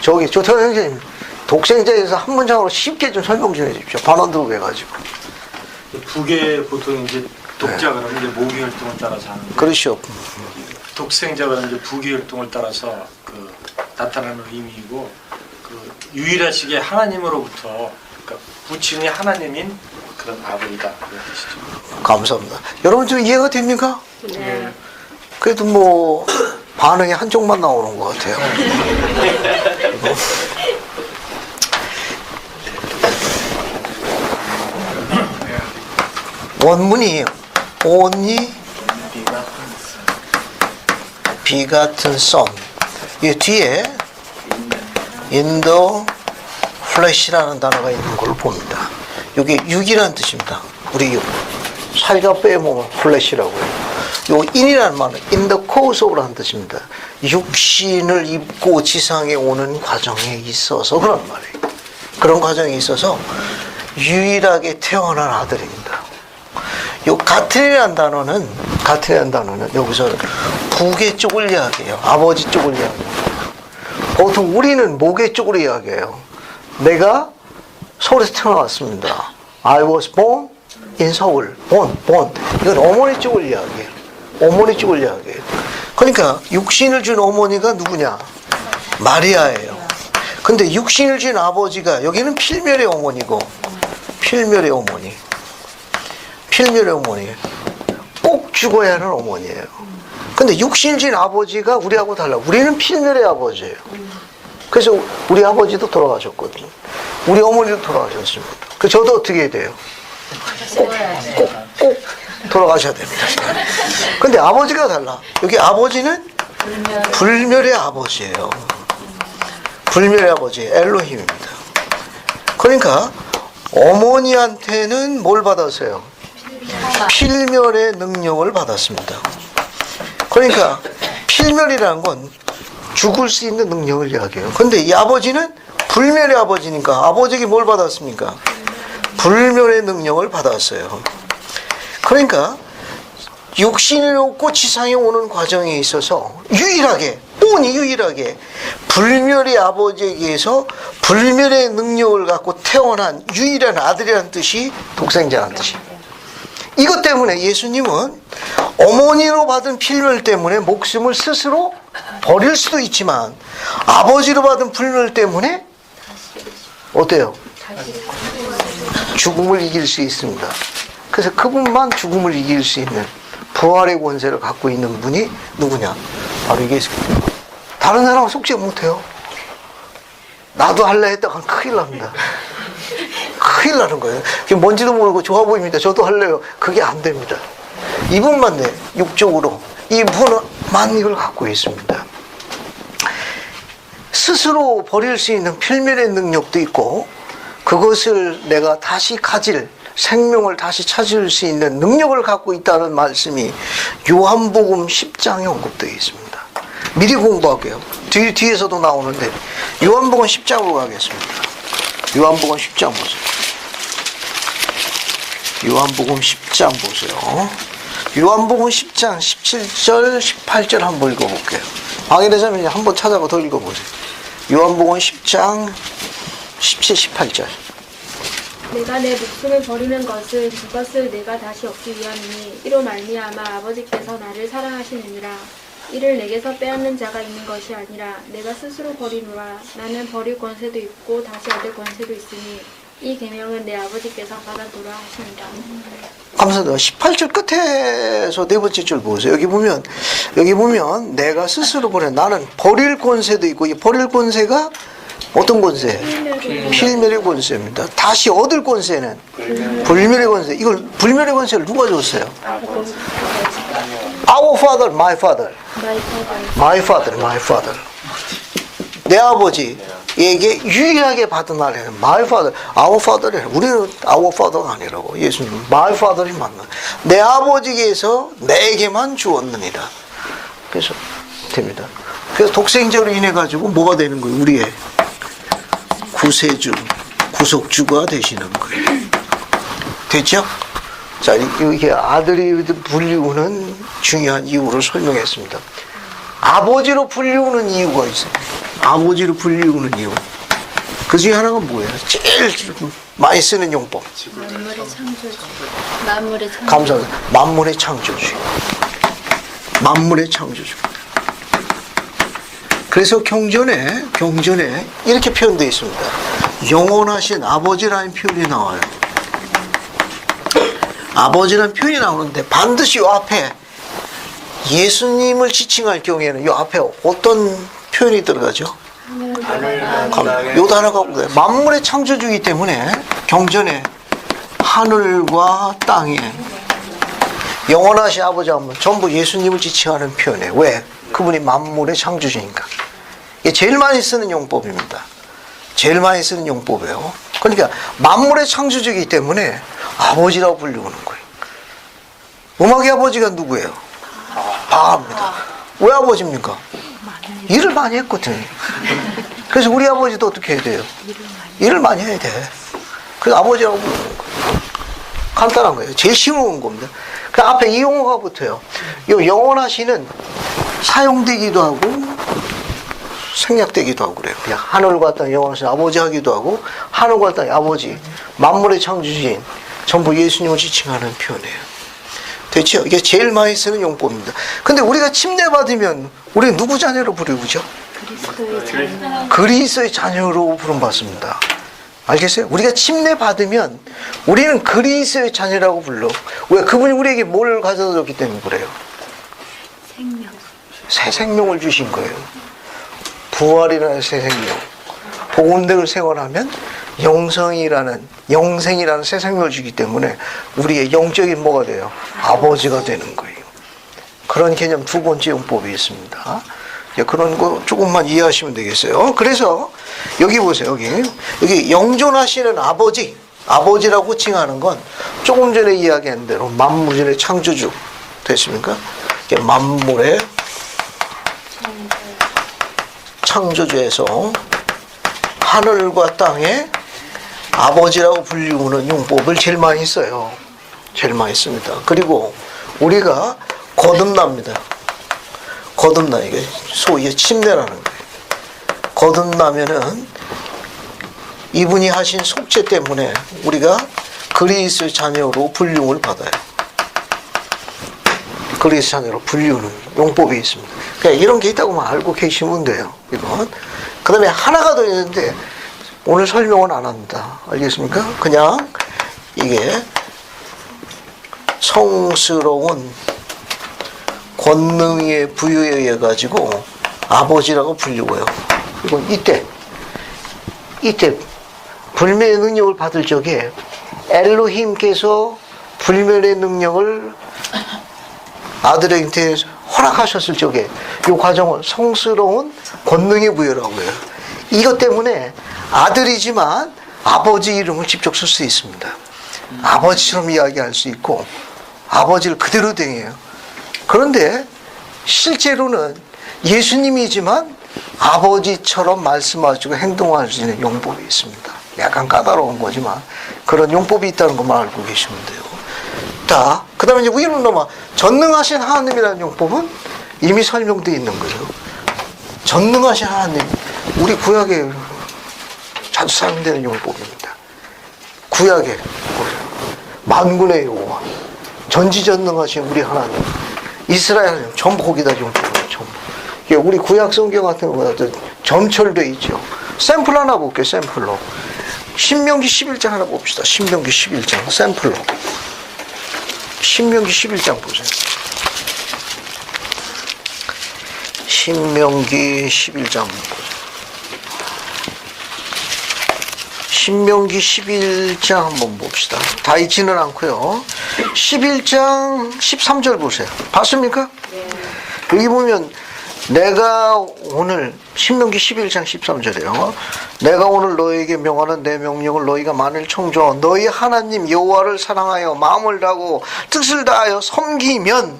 저기 조태원 선생님, 독생자에 대해서 한 문장으로 쉽게 좀 설명 좀 해주십시오. 반원 들고 해가지고. 북에 보통 이제 독자가 이제 모기 활동을 따라서 하는데. 그렇죠. 독생자가 이제 부귀 활동을 따라서 그 나타나는 의미이고, 그 유일하시게 하나님으로부터, 그러니까 부친이 하나님인 그런 아버지다 그런 뜻이죠. 감사합니다. 여러분 좀 이해가 됩니까? 네. 그래도 뭐 반응이 한쪽만 나오는 것 같아요. 원문이 only begotten son. 이 뒤에 in the flesh라는 단어가 있는 걸 봅니다. 이게 육이라는 뜻입니다. 우리 육. 살과 빼먹으면 flesh라고요. 요 in이라는 말은 in the course of라는 뜻입니다. 육신을 입고 지상에 오는 과정에 있어서 그런 말이에요. 그런 과정에 있어서 유일하게 태어난 아들입니다. 요 같은이라는 단어는 여기서 부계 쪽을 이야기해요. 아버지 쪽을 이야기해요. 보통 우리는 모계 쪽으로 이야기해요. 내가 서울에서 태어났습니다. I was born in 서울. born. 이건 어머니 쪽을 이야기해요. 어머니 쪽을 이야기해요. 그러니까 육신을 준 어머니가 누구냐? 마리아예요. 근데 육신을 준 아버지가 여기는 필멸의 어머니고, 필멸의 어머니. 꼭 죽어야 하는 어머니예요. 근데 육신을 준 아버지가 우리하고 달라. 우리는 필멸의 아버지예요. 그래서 우리 아버지도 돌아가셨거든요. 우리 어머니도 돌아가셨습니다. 그 저도 어떻게 해야 돼요? 꼭 돌아가셔야 됩니다. 근데 아버지가 달라. 여기 아버지는 불멸의 아버지예요. 불멸의 아버지, 엘로힘입니다. 그러니까 어머니한테는 뭘 받았어요? 필멸의 능력을 받았습니다. 그러니까 필멸이라는 건 죽을 수 있는 능력을 이야기해요. 근데 이 아버지는 불멸의 아버지니까 아버지에게 뭘 받았습니까? 불멸의 능력을 받았어요. 그러니까 육신이 없고 지상에 오는 과정에 있어서 유일하게 불멸의 아버지에게서 불멸의 능력을 갖고 태어난 유일한 아들이라는 뜻이 독생자라는 뜻이에요. 이것 때문에 예수님은 어머니로 받은 필멸 때문에 목숨을 스스로 버릴 수도 있지만 아버지로 받은 불멸 때문에 어때요? 죽음을 이길 수 있습니다. 그래서 그분만 죽음을 이길 수 있는 부활의 권세를 갖고 있는 분이 누구냐? 바로 이게 다른 사람은 속지 못해요. 나도 할래 했다가 큰일 납니다. 큰일 나는 거예요. 그게 뭔지도 모르고 좋아 보입니다. 저도 할래요. 그게 안 됩니다. 이분만 육적으로 이분만 이걸 갖고 있습니다. 스스로 버릴 수 있는 필멸의 능력도 있고 그것을 내가 다시 가질 생명을 다시 찾을 수 있는 능력을 갖고 있다는 말씀이 요한복음 10장에 언급되어 있습니다. 미리 공부할게요. 뒤에서도 나오는데 요한복음 10장으로 가겠습니다. 요한복음 10장 보세요. 요한복음 10장 보세요. 요한복음 10장 17절 18절 한번 읽어볼게요. 방해되자면 한번 찾아가 더 읽어보세요. 요한복음 10장 17, 18절. 내가 내 목숨을 버리는 것은 그것을 내가 다시 얻기 위함이니 이로 말미암아 아버지께서 나를 사랑하시느니라. 이를 내게서 빼앗는 자가 있는 것이 아니라 내가 스스로 버리노라. 나는 버릴 권세도 있고 다시 얻을 권세도 있으니 이 계명은 내 아버지께서 받아도라 하시니라. 감사합니다. 18절 끝에서 네 번째 줄 보세요. 여기 보면 내가 스스로 버려. 나는 버릴 권세도 있고 이 버릴 권세가 어떤 권세? 필멸의 권세입니다. 다시 얻을 권세는 불멸의 권세. 이걸 불멸의 권세를 누가 줬어요? Our father, my father. My father, my father. 내 아버지에게 유일하게 받은 아래는 my father, our father이 우리는 our father가 아니라고. 예수님은 my father이 맞나. 내 아버지께서 내게만 주었느니라. 그래서 됩니다. 그래서 독생자로 인해 가지고 뭐가 되는 거예요? 우리의 구세주, 구속주가 되시는 거예요. 됐죠? 자, 이게 아들이 불리우는 중요한 이유를 설명했습니다. 아버지로 불리우는 이유가 있어요. 아버지로 불리우는 이유. 그 중에 하나가 뭐예요? 제일 많이 쓰는 용법. 만물의 창조주. 만물의 창조주. 감사합니다. 만물의 창조주. 만물의 창조주. 그래서 경전에 이렇게 표현되어 있습니다. 영원하신 아버지라는 표현이 나와요. 아버지라는 표현이 나오는데 반드시 이 앞에 예수님을 지칭할 경우에는 이 앞에 어떤 표현이 들어가죠? 요 단어가 만물의 창조주이기 때문에 경전에 하늘과 땅에 영원하신 아버지 하면 전부 예수님을 지칭하는 표현이에요. 왜? 그분이 만물의 창조주니까. 이게 제일 많이 쓰는 용법입니다. 제일 많이 쓰는 용법이에요. 그러니까 만물의 창조주이기 때문에 아버지라고 불리우는 거예요. 음악의 아버지가 누구예요? 바하입니다. 왜 아버지입니까? 일을 많이 했거든요. 그래서 우리 아버지도 어떻게 해야 돼요? 일을 많이 해야 돼. 그래서 아버지라고 부르는 거예요. 간단한 거예요. 제일 쉬운 겁니다. 그 앞에 이 용어가 붙어요. 이 영원하시는 사용되기도 하고 생략되기도 하고 그래요. 그냥 하늘과 땅 영원하신 아버지 하기도 하고 하늘과 땅 아버지 만물의 창조주인 전부 예수님을 지칭하는 표현이에요. 됐죠? 이게 제일 많이 쓰는 용법입니다. 근데 우리가 침례받으면 우리 누구 자녀로 부르죠? 그리스도의 자녀로 부름받습니다. 알겠어요? 우리가 침례받으면 우리는 그리스도의 자녀라고 불러. 왜? 그분이 우리에게 뭘 가져다 줬기 때문에 그래요? 생명. 새 생명을 주신 거예요. 부활이라는 새 생명. 복음대로 생활하면 영생이라는 새 생명을 주기 때문에 우리의 영적인 뭐가 돼요? 아버지가 되는 거예요. 그런 개념 두 번째 용법이 있습니다. 그런 거 조금만 이해하시면 되겠어요. 그래서 여기 보세요. 여기 영존하시는 아버지라고 칭하는 건 조금 전에 이야기한 대로 만물의 창조주 됐습니까? 만물의 창조주에서 하늘과 땅의 아버지라고 불리우는 용법을 제일 많이 써요. 제일 많이 씁니다. 그리고 우리가 거듭납니다. 거듭나, 이게 소위 침례라는 거예요. 거듭나면은 이분이 하신 속죄 때문에 우리가 그리스도의 자녀로 불리움을 받아요. 그리스도의 자녀로 불리우는 용법이 있습니다. 그러니까 이런 게 있다고만 알고 계시면 돼요. 이건. 그 다음에 하나가 더 있는데 오늘 설명은 안 합니다. 알겠습니까? 그냥 이게 성스러운 권능의 부여에 의해 가지고 아버지라고 불리고요. 그리고 이때 불멸의 능력을 받을 적에 엘로힘께서 불멸의 능력을 아들에게 허락하셨을 적에 이 과정을 성스러운 권능의 부여라고 해요. 이것 때문에 아들이지만 아버지 이름을 직접 쓸 수 있습니다. 아버지처럼 이야기할 수 있고 아버지를 그대로 댕해요. 그런데 실제로는 예수님이지만 아버지처럼 말씀하시고 행동할 수 있는 용법이 있습니다. 약간 까다로운 거지만 그런 용법이 있다는 것만 알고 계시면 돼요. 자, 그 다음에 이제 위로 넘어 전능하신 하나님이라는 용법은 이미 설명되어 있는 거죠. 전능하신 하나님, 우리 구약에 자주 사용되는 용법입니다. 구약에 만군의 여호와, 전지전능하신 우리 하나님, 이스라엘 하나님, 전부 거기다 용법이에요. 전부. 우리 구약 성경 같은 거보다 점철되어 있죠. 샘플 하나 볼게요. 샘플로. 신명기 11장 하나 봅시다. 신명기 11장 샘플로. 신명기 11장 보세요. 신명기 11장 보세요. 신명기 11장 한번 봅시다. 다 있지는 않고요. 11장 13절 보세요. 봤습니까? 네. 여기 보면 내가 오늘 신명기 11장 13절이에요. 내가 오늘 너에게 명하는 내 명령을 너희가 만일 청조하고 너희 하나님 여호와를 사랑하여 마음을 다하고 뜻을 다하여 섬기면,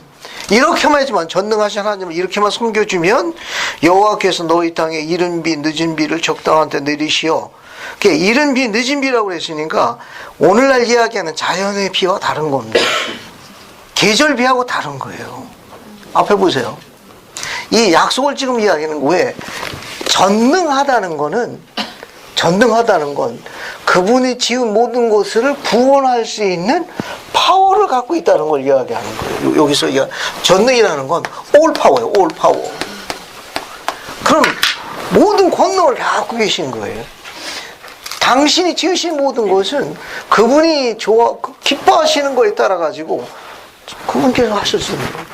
이렇게만 하지만 전능하신 하나님을 이렇게만 섬겨주면 여호와께서 너희 땅에 이른 비 늦은 비를 적당한 때 내리시어. 이른 비 늦은 비라고 했으니까 오늘날 이야기하는 자연의 비와 다른 겁니다. 계절 비하고 다른 거예요. 앞에 보세요. 이 약속을 지금 이야기하는 왜 전능하다는 건 그분이 지은 모든 것을 구원할 수 있는 파워를 갖고 있다는 걸 이야기하는 거예요. 여기서 전능이라는 건 올 파워예요. 올 파워. 그럼 모든 권능을 다 갖고 계신 거예요. 당신이 지으신 모든 것은 그분이 기뻐하시는 거에 따라 가지고 그분께서 하실 수 있는 거예요.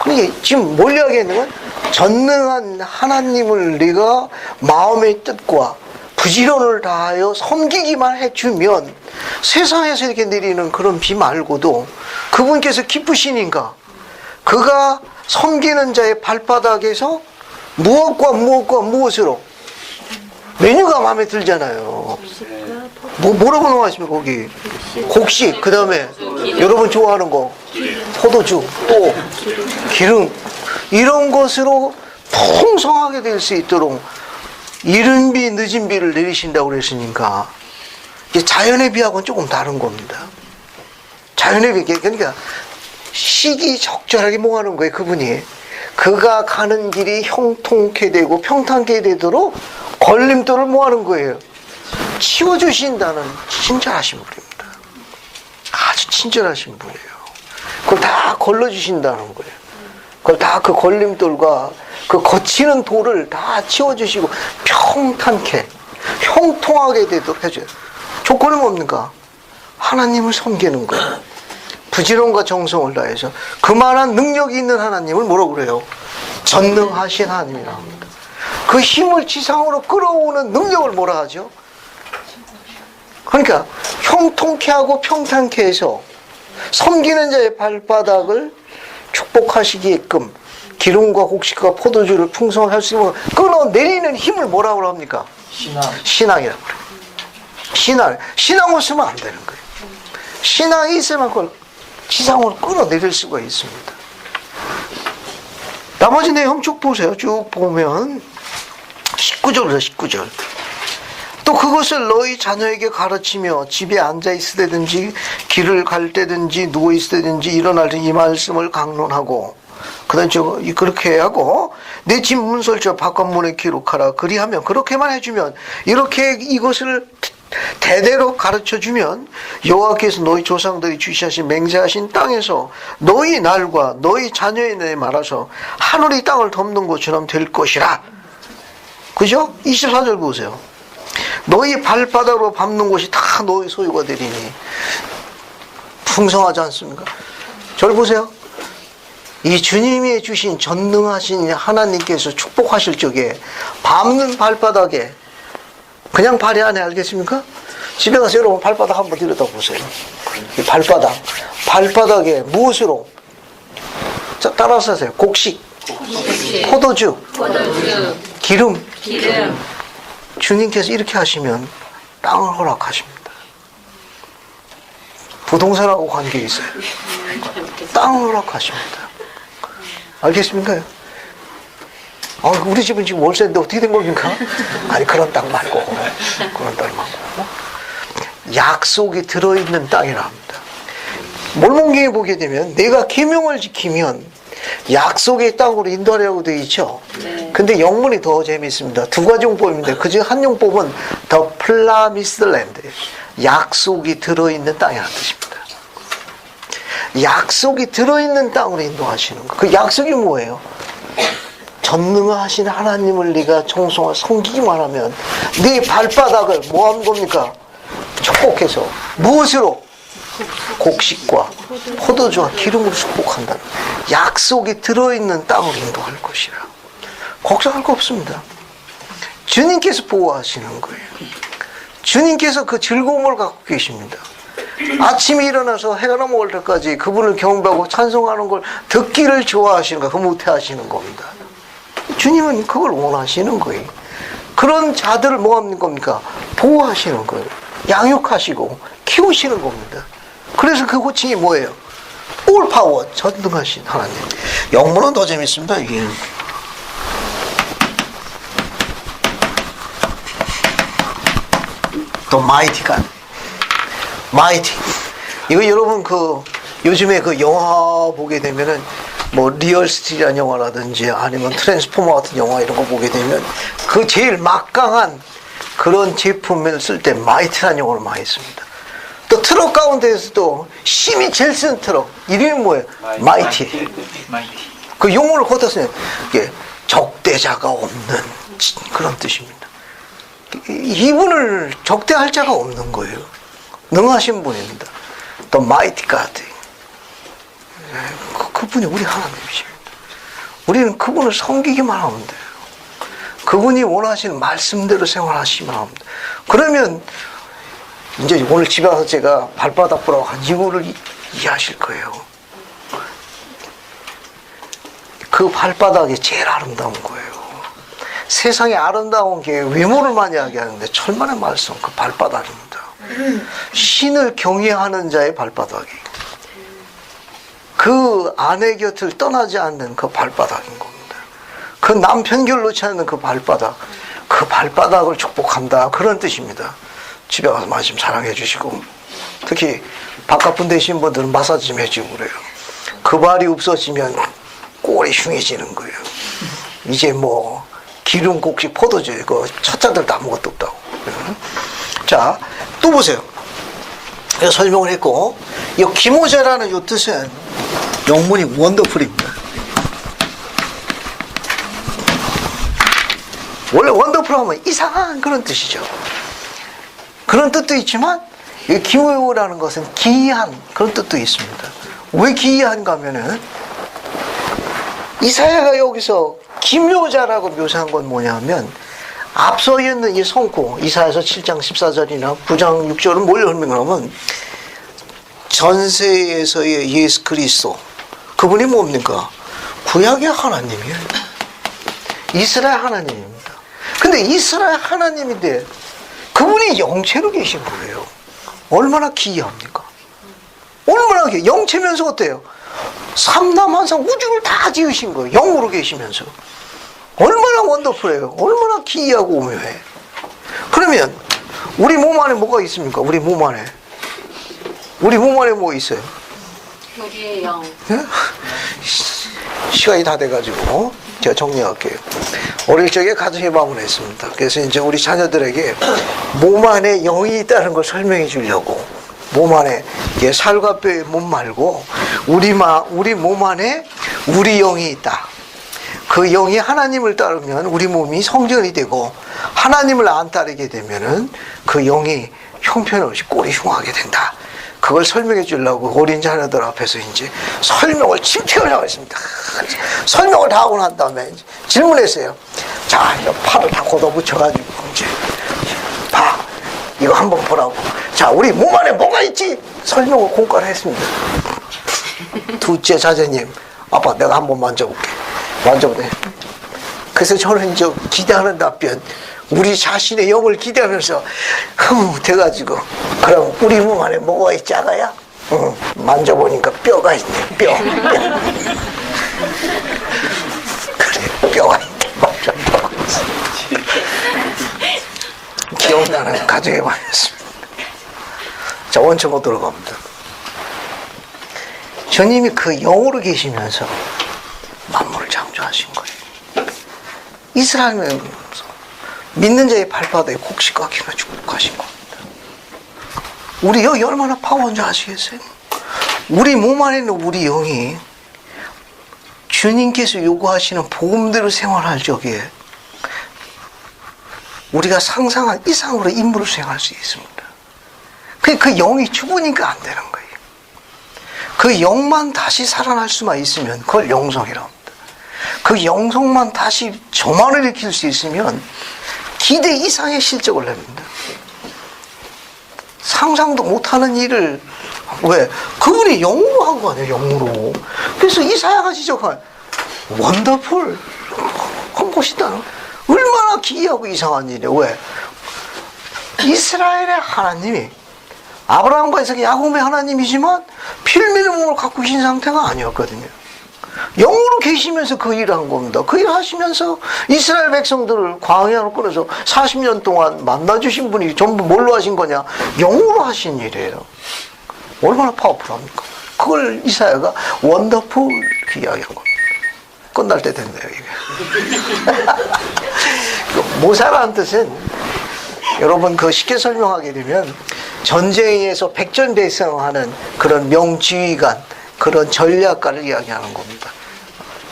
그러니까 지금 뭘 이야기하는 건 전능한 하나님을 네가 마음의 뜻과 부지런을 다하여 섬기기만 해주면 세상에서 이렇게 내리는 그런 비 말고도 그분께서 기쁘시니까 그가 섬기는 자의 발바닥에서 무엇으로 메뉴가 마음에 들잖아요. 뭐라고 나와있습니까 거기? 곡식, 그 다음에 여러분 좋아하는 거 포도주, 또 기름, 이런 것으로 풍성하게 될 수 있도록 이른 비 늦은 비를 내리신다고 그랬으니까 이게 자연의 비하고는 조금 다른 겁니다. 자연의 비, 그러니까 시기 적절하게 뭐 하는 거예요? 그분이 그가 가는 길이 형통케 되고 평탄케 되도록 걸림돌을 뭐 하는 거예요? 치워주신다는 친절하신 분입니다. 아주 친절하신 분이에요. 그걸 다 걸러주신다는 거예요. 그걸 다 그 걸림돌과 그 거치는 돌을 다 치워주시고 평탄케, 형통하게 되도록 해줘요. 조건은 뭡니까? 하나님을 섬기는 거예요. 부지런과 정성을 다해서 그만한 능력이 있는 하나님을 뭐라고 그래요? 전능하신 하나님이라고 합니다. 그 힘을 지상으로 끌어오는 능력을 뭐라 하죠? 그러니까 형통케 하고 평탄케 해서 섬기는 자의 발바닥을 축복하시게끔 기름과 곡식과 포도주를 풍성하게 할 수 있는 끌어내리는 힘을 뭐라고 합니까? 신앙이라고 그래요. 신앙 없으면 안 되는 거예요. 신앙이 있으면 그걸 지상으로 끌어내릴 수가 있습니다. 나머지 내용 쭉 보세요. 쭉 보면 19절이죠. 19절. 또 그것을 너희 자녀에게 가르치며 집에 앉아 있으든지 길을 갈 때든지 누워 있으든지 일어날 때 이 말씀을 강론하고 그다음에 그렇게 하고 내 집 문설주 바깥문에 기록하라. 그리하면 그렇게만 해주면 이렇게 이것을 대대로 가르쳐주면 여호와께서 너희 조상들이 주시하신 맹세하신 땅에서 너희 날과 너희 자녀의 날에 말아서 하늘이 땅을 덮는 것처럼 될 것이라. 그죠? 24절 보세요. 너희 발바닥으로 밟는 곳이 다 너희 소유가 되리니. 풍성하지 않습니까? 저를 보세요. 이 주님이 주신 전능하신 하나님께서 축복하실 적에 밟는 발바닥에 그냥 발이 안에 알겠습니까? 집에 가서 여러분 발바닥 한번 들여다보세요. 이 발바닥에 무엇으로? 자, 따라서 하세요. 곡식, 포도주, 기름. 주님께서 이렇게 하시면 땅을 허락하십니다. 부동산하고 관계 있어요. 땅을 허락하십니다. 알겠습니까? 우리 집은 지금 월세인데 어떻게 된 겁니까? 아니, 그런 땅 말고. 그런 땅 말고. 약속이 들어있는 땅이라 합니다. 몰몬경에 보게 되면 내가 계명을 지키면 약속의 땅으로 인도하려고 되어 있죠. 근데 영문이 더 재미있습니다. 두 가지 용법인데 그중 한 용법은 The Promised Land, 약속이 들어있는 땅이라는 뜻입니다. 약속이 들어있는 땅으로 인도하시는 거. 그 약속이 뭐예요? 전능하신 하나님을 네가 정성을 섬기기만 하면 네 발바닥을 뭐 하는 겁니까? 축복해서 무엇으로? 곡식과 포도주와 기름으로 축복한다는 약속이 들어있는 땅으로 인도할 것이라. 걱정할 거 없습니다. 주님께서 보호하시는 거예요. 주님께서 그 즐거움을 갖고 계십니다. 아침에 일어나서 해가 넘어올 때까지 그분을 경배하고 찬송하는 걸 듣기를 좋아하시는 거, 흐뭇해하시는 겁니다. 주님은 그걸 원하시는 거예요. 그런 자들을 뭐 하는 겁니까? 보호하시는 거예요. 양육하시고 키우시는 겁니다. 그래서 그 호칭이 뭐예요? All Power, 전능하신 하나님. 영문은 더 재밌습니다. 이게 The Mighty God, Mighty. 이거 여러분 요즘에 그 영화 보게 되면은 뭐 리얼스틸이라는 영화라든지 아니면 트랜스포머 같은 영화 이런 거 보게 되면 그 제일 막강한 그런 제품을 쓸 때 마이티라는 용어를 많이 씁니다. 또 트럭 가운데에서도 힘이 제일 센 트럭 이름이 뭐예요? 마이티. 그 용어를 거기다 쓰면 이게 적대자가 없는 그런 뜻입니다. 이분을 적대할 자가 없는 거예요. 능하신 분입니다. 또 마이티 가드. 그분이 우리 하나님이십니다. 우리는 그분을 섬기기만 하면 돼요. 그분이 원하시는 말씀대로 생활하시면 합니다. 그러면 이제 오늘 집에 와서 제가 발바닥 보라고 한 이유를 이해하실 거예요. 그 발바닥이 제일 아름다운 거예요. 세상에 아름다운 게 외모를 많이 하게 하는데 천만의 말씀 그 발바닥입니다. 신을 경외하는 자의 발바닥이 그 아내 곁을 떠나지 않는 그 발바닥인 겁니다. 그 남편 곁을 놓지 않는 그 발바닥을 축복한다 그런 뜻입니다. 집에 가서 말씀 사랑해 주시고 특히 바깥분 되신 분들은 마사지 좀 해주고 그래요. 그 발이 없어지면 꼴이 흉해지는 거예요. 이제 뭐 기름, 곡식, 포도주 이거 첫자들도 아무것도 없다고. 자, 또 보세요. 설명을 했고 이 기모제라는 이 뜻은 영문이 원더풀입니다. 원래 원더풀 하면 이상한 그런 뜻이죠. 그런 뜻도 있지만 이 기모라는 것은 기이한 그런 뜻도 있습니다. 왜 기이한가 하면은 이사야가 여기서 기묘자라고 묘사한 건 뭐냐면 앞서 있는 이 성구 이사야서 7장 14절이나 9장 6절은 뭘 설명하면 전세에서의 예수 그리스도 그분이 뭡니까? 구약의 하나님이에요. 이스라엘 하나님입니다. 근데 이스라엘 하나님인데 그분이 영체로 계신 거예요. 얼마나 기이합니까? 얼마나 영체면서 어때요? 삼남한상 우주를 다 지으신 거예요. 영으로 계시면서. 얼마나 원더풀해요. 얼마나 기이하고 오묘해. 그러면 우리 몸 안에 뭐가 있습니까? 우리 몸 안에 뭐 있어요? 우리의 영. 시간이 다 돼가지고 제가 정리할게요. 어릴 적에 가정의 밤을 했습니다. 그래서 이제 우리 자녀들에게 몸 안에 영이 있다는 걸 설명해 주려고, 몸 안에 살과 뼈의 몸 말고 우리 몸 안에 우리 영이 있다. 그 영이 하나님을 따르면 우리 몸이 성전이 되고, 하나님을 안 따르게 되면은 그 영이 형편없이 꼴이 흉하게 된다. 그걸 설명해 주려고 어린 자녀들 앞에서 이제 설명을 침체하려고 했습니다. 설명을 다 하고 난 다음에 이제 질문했어요. 자, 팔을 다 걷어붙여가지고 이제 봐, 이거 한번 보라고. 자, 우리 몸 안에 뭐가 있지? 설명을 공과를 했습니다. 둘째 자제님, 아빠 내가 한번 만져볼게. 만져보네. 그래서 저는 이제 기대하는 답변, 우리 자신의 영을 기대하면서 돼가지고, 그럼 우리 몸 안에 뭐가 있지 아가야? 만져보니까 뼈가 있네. 뼈. 그래, 뼈가 있네. 맞아, 뼈가 있어. 기억나는 가정의 밤이었습니다. 자, 원천으로 들어갑니다. 주님이 그 영으로 계시면서 만물을 창조하신 거예요. 이스라엘은 믿는 자의 발바닥에 곡식과 기가 축복하신 겁니다. 우리 영이 얼마나 파워인 줄 아시겠어요? 우리 몸 안에 있는 우리 영이 주님께서 요구하시는 복음대로 생활할 적에 우리가 상상한 이상으로 임무를 수행할 수 있습니다. 그 영이 죽으니까 안 되는 거예요. 그 영만 다시 살아날 수만 있으면 그걸 영성이라고 합니다. 그 영성만 다시 저만을 일으킬 수 있으면 기대 이상의 실적을 냅니다. 상상도 못하는 일을, 왜? 그분이 영으로 한 거 아니에요, 영으로. 그래서 이사야가 지적한 원더풀, 한 것이다. 얼마나 기이하고 이상한 일이에요. 왜? 이스라엘의 하나님이 아브라함과 이삭의 야곱의 하나님이지만 필민의 몸을 갖고 계신 상태가 아니었거든요. 영으로 계시면서 그 일을 한 겁니다. 그 일을 하시면서 이스라엘 백성들을 광야로 끌어서 40년 동안 만나주신 분이 전부 뭘로 하신 거냐? 영으로 하신 일이에요. 얼마나 파워풀합니까? 그걸 이사야가 원더풀 그 이야기한 겁니다. 끝날 때 됐네요, 이게. 모사라는 뜻은, 여러분 그 쉽게 설명하게 되면 전쟁에서 백전백승하는 그런 명지휘관, 그런 전략가를 이야기하는 겁니다.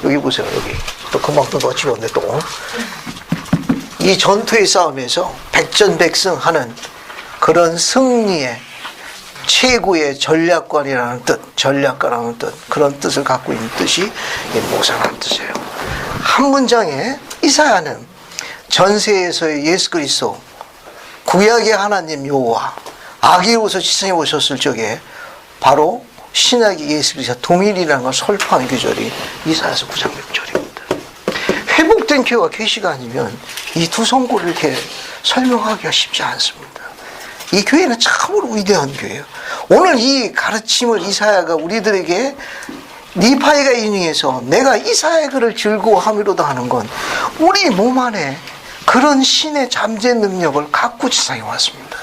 여기 보세요, 여기. 또 금방 또 놓치겠네, 또. 이 전투의 싸움에서 백전백승하는 그런 승리의 최고의 전략관이라는 뜻, 전략가라는 뜻, 그런 뜻을 갖고 있는 뜻이 모사라는 뜻이에요. 한 문장에 이사야는 전세에서의 예수 그리스도, 구약의 하나님 여호와, 아기로서 지성에 오셨을 적에 바로 신약의 예수 그리스도와 동일이라는 걸 설파한 구절이 이사야서 9장 6절입니다. 회복된 교회가 계시가 아니면 이 두 성고를 이렇게 설명하기가 쉽지 않습니다. 이 교회는 참으로 위대한 교회예요. 오늘 이 가르침을 이사야가 우리들에게 니파이가 인용해서 내가 이사야의 글을 즐거워함이로다 하는 건 우리 몸 안에 그런 신의 잠재 능력을 갖고 지상에 왔습니다.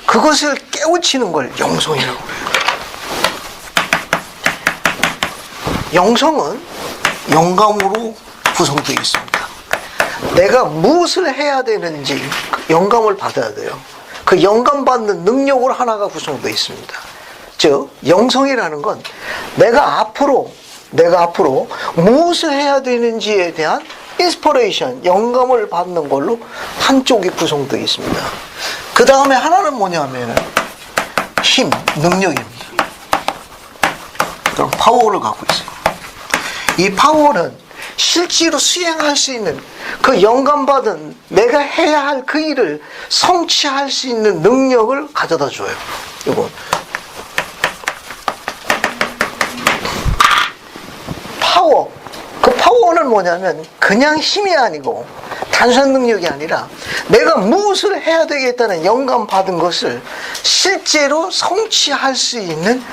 그것을 깨우치는 걸 영성이라고 해요. 영성은 영감으로 구성되어 있습니다. 내가 무엇을 해야 되는지 영감을 받아야 돼요. 그 영감 받는 능력으로 하나가 구성되어 있습니다. 즉 영성이라는 건 내가 앞으로 무엇을 해야 되는지에 대한 인스퍼레이션, 영감을 받는 걸로 한쪽이 구성되어 있습니다. 그 다음에 하나는 뭐냐면은 힘, 능력입니다. 그럼 파워를 갖고 있어요. 이 파워는 실제로 수행할 수 있는 그 영감받은 내가 해야 할 그 일을 성취할 수 있는 능력을 가져다 줘요. 이거 파워. 그 파워는 뭐냐면 그냥 힘이 아니고 단순한 능력이 아니라 내가 무엇을 해야 되겠다는 영감 받은 것을 실제로 성취할 수 있는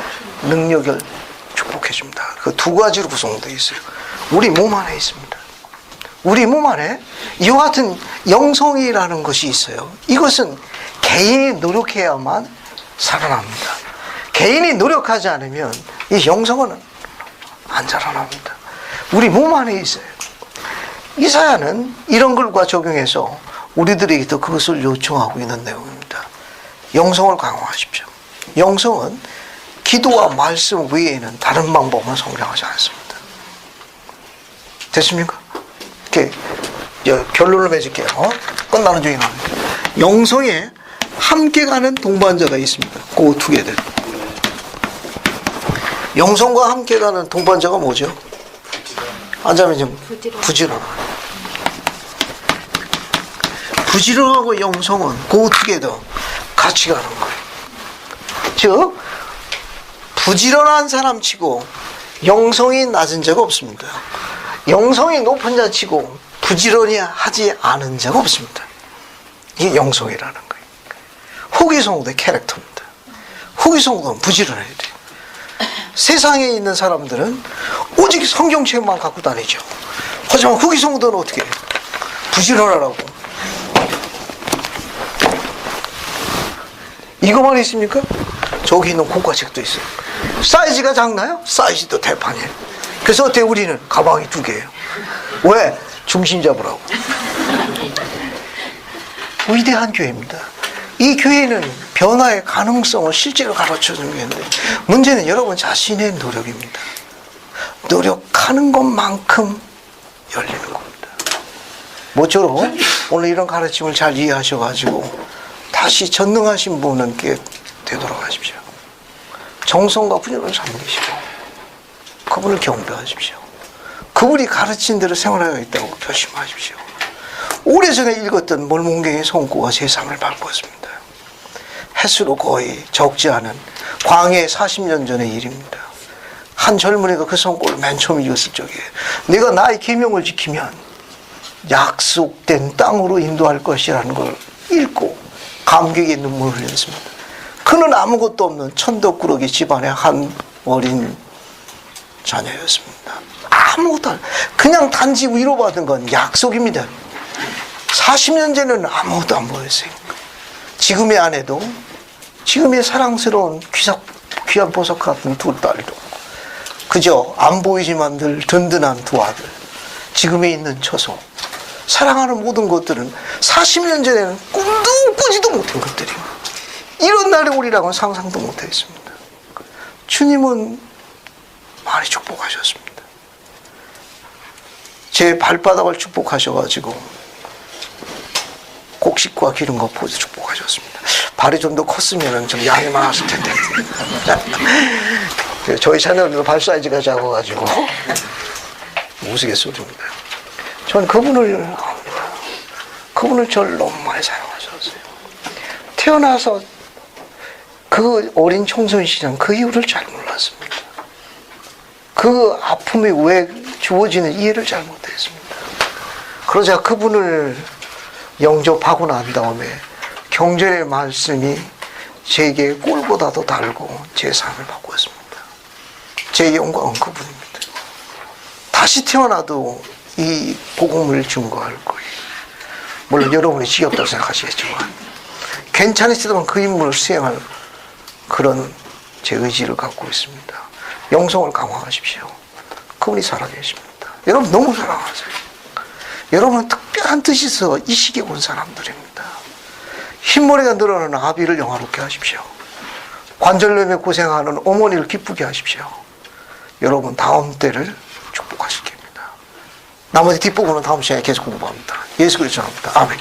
능력을 축복해 줍니다. 그 두 가지로 구성되어 있어요. 우리 몸 안에 있습니다. 우리 몸 안에 이와 같은 영성이라는 것이 있어요. 이것은 개인이 노력해야만 살아납니다. 개인이 노력하지 않으면 이 영성은 안 자라납니다. 우리 몸 안에 있어요. 이사야는 이런 것과 적용해서 우리들에게도 그것을 요청하고 있는 내용입니다. 영성을 강화하십시오. 영성은 기도와 말씀 외에는 다른 방법은 성장하지 않습니다. 됐습니까? 이렇게 결론을 맺을게요. 끝나는 중에 나옵니다. 영성에 함께 가는 동반자가 있습니다. 그 두 개들. 영성과 함께 가는 동반자가 뭐죠? 앉아면 좀 부지런하고. 부지런하고 영성은 그 두 개 더 같이 가는 거예요. 즉 부지런한 사람 치고 영성이 낮은 자가 없습니다. 영성이 높은 자 치고 부지런히 하지 않은 자가 없습니다. 이게 영성이라는 거예요. 후기성도의 캐릭터입니다. 후기성도는 부지런해야 돼요. 세상에 있는 사람들은 오직 성경책만 갖고 다니죠. 하지만 후기성도는 어떻게 해요? 부지런하라고. 이거만 있습니까? 저기 있는 공과책도 있어요. 사이즈가 작나요? 사이즈도 대판이에요. 그래서 어때 우리는 가방이 두 개예요. 왜? 중심 잡으라고. 위대한 교회입니다. 이 교회는 변화의 가능성을 실제로 가르쳐주는 교회인데 문제는 여러분 자신의 노력입니다. 노력하는 것만큼 열리는 겁니다. 모쪼록 오늘 이런 가르침을 잘 이해하셔가지고 다시 전능하신 분께 되도록 하십시오. 정성과 분열을 삼기시고 그분을 경배하십시오. 그분이 가르친 대로 생활하겠다고 결심하십시오. 오래전에 읽었던 몰몬경의 손고가 세상을 바꾸었습니다. 횟수로 거의 적지 않은 광해 40년 전의 일입니다. 한 젊은이가 그 손고를 맨 처음 읽었을 적에 내가 나의 계명을 지키면 약속된 땅으로 인도할 것이라는 걸 읽고 감격의 눈물을 흘렸습니다. 그는 아무것도 없는 천덕꾸러기 집안의 한 어린 자녀였습니다. 아무것도 안, 그냥 단지 위로받은 건 약속입니다. 40년 전에는 아무것도 안 보였어요. 지금의 아내도 지금의 사랑스러운 귀한 보석 같은 두 딸도 그저 안 보이지만 늘 든든한 두 아들, 지금에 있는 처소, 사랑하는 모든 것들은 40년 전에는 꿈도 꾸지도 못한 것들이에요. 이런 날이 오리라고는 상상도 못했습니다. 주님은 많이 축복하셨습니다. 제 발바닥을 축복하셔가지고 곡식과 기름과 포도 축복하셨습니다. 발이 좀 더 컸으면 좀 양이 많았을 텐데. 저희 자녀들도 발 사이즈가 작아가지고 우스갯소리입니다. 전 그분을 압니다. 그분을 저를 너무 많이 사랑하셨어요. 태어나서 그 어린 청소년 시절 그 이유를 잘 몰랐습니다. 그 아픔이 왜 주어지는 이해를 잘 못했습니다. 그러자 그분을 영접하고 난 다음에 경전의 말씀이 제게 꿀보다도 달고 제 삶을 바꾸었습니다. 제 영광은 그분입니다. 다시 태어나도 이 복음을 증거할 거예요. 물론 여러분이 지겹다고 생각하시겠지만 괜찮으시다면 그 임무를 수행할 그런 제 의지를 갖고 있습니다. 영성을 강화하십시오. 그분이 살아계십니다. 여러분 너무 사랑하세요. 여러분은 특별한 뜻이 있어 이 시기에 온 사람들입니다. 흰머리가 늘어나는 아비를 영화롭게 하십시오. 관절염에 고생하는 어머니를 기쁘게 하십시오. 여러분 다음 때를 축복하실 겁니다. 나머지 뒷부분은 다음 시간에 계속 공부합니다. 예수 그리스도 합니다. 아멘.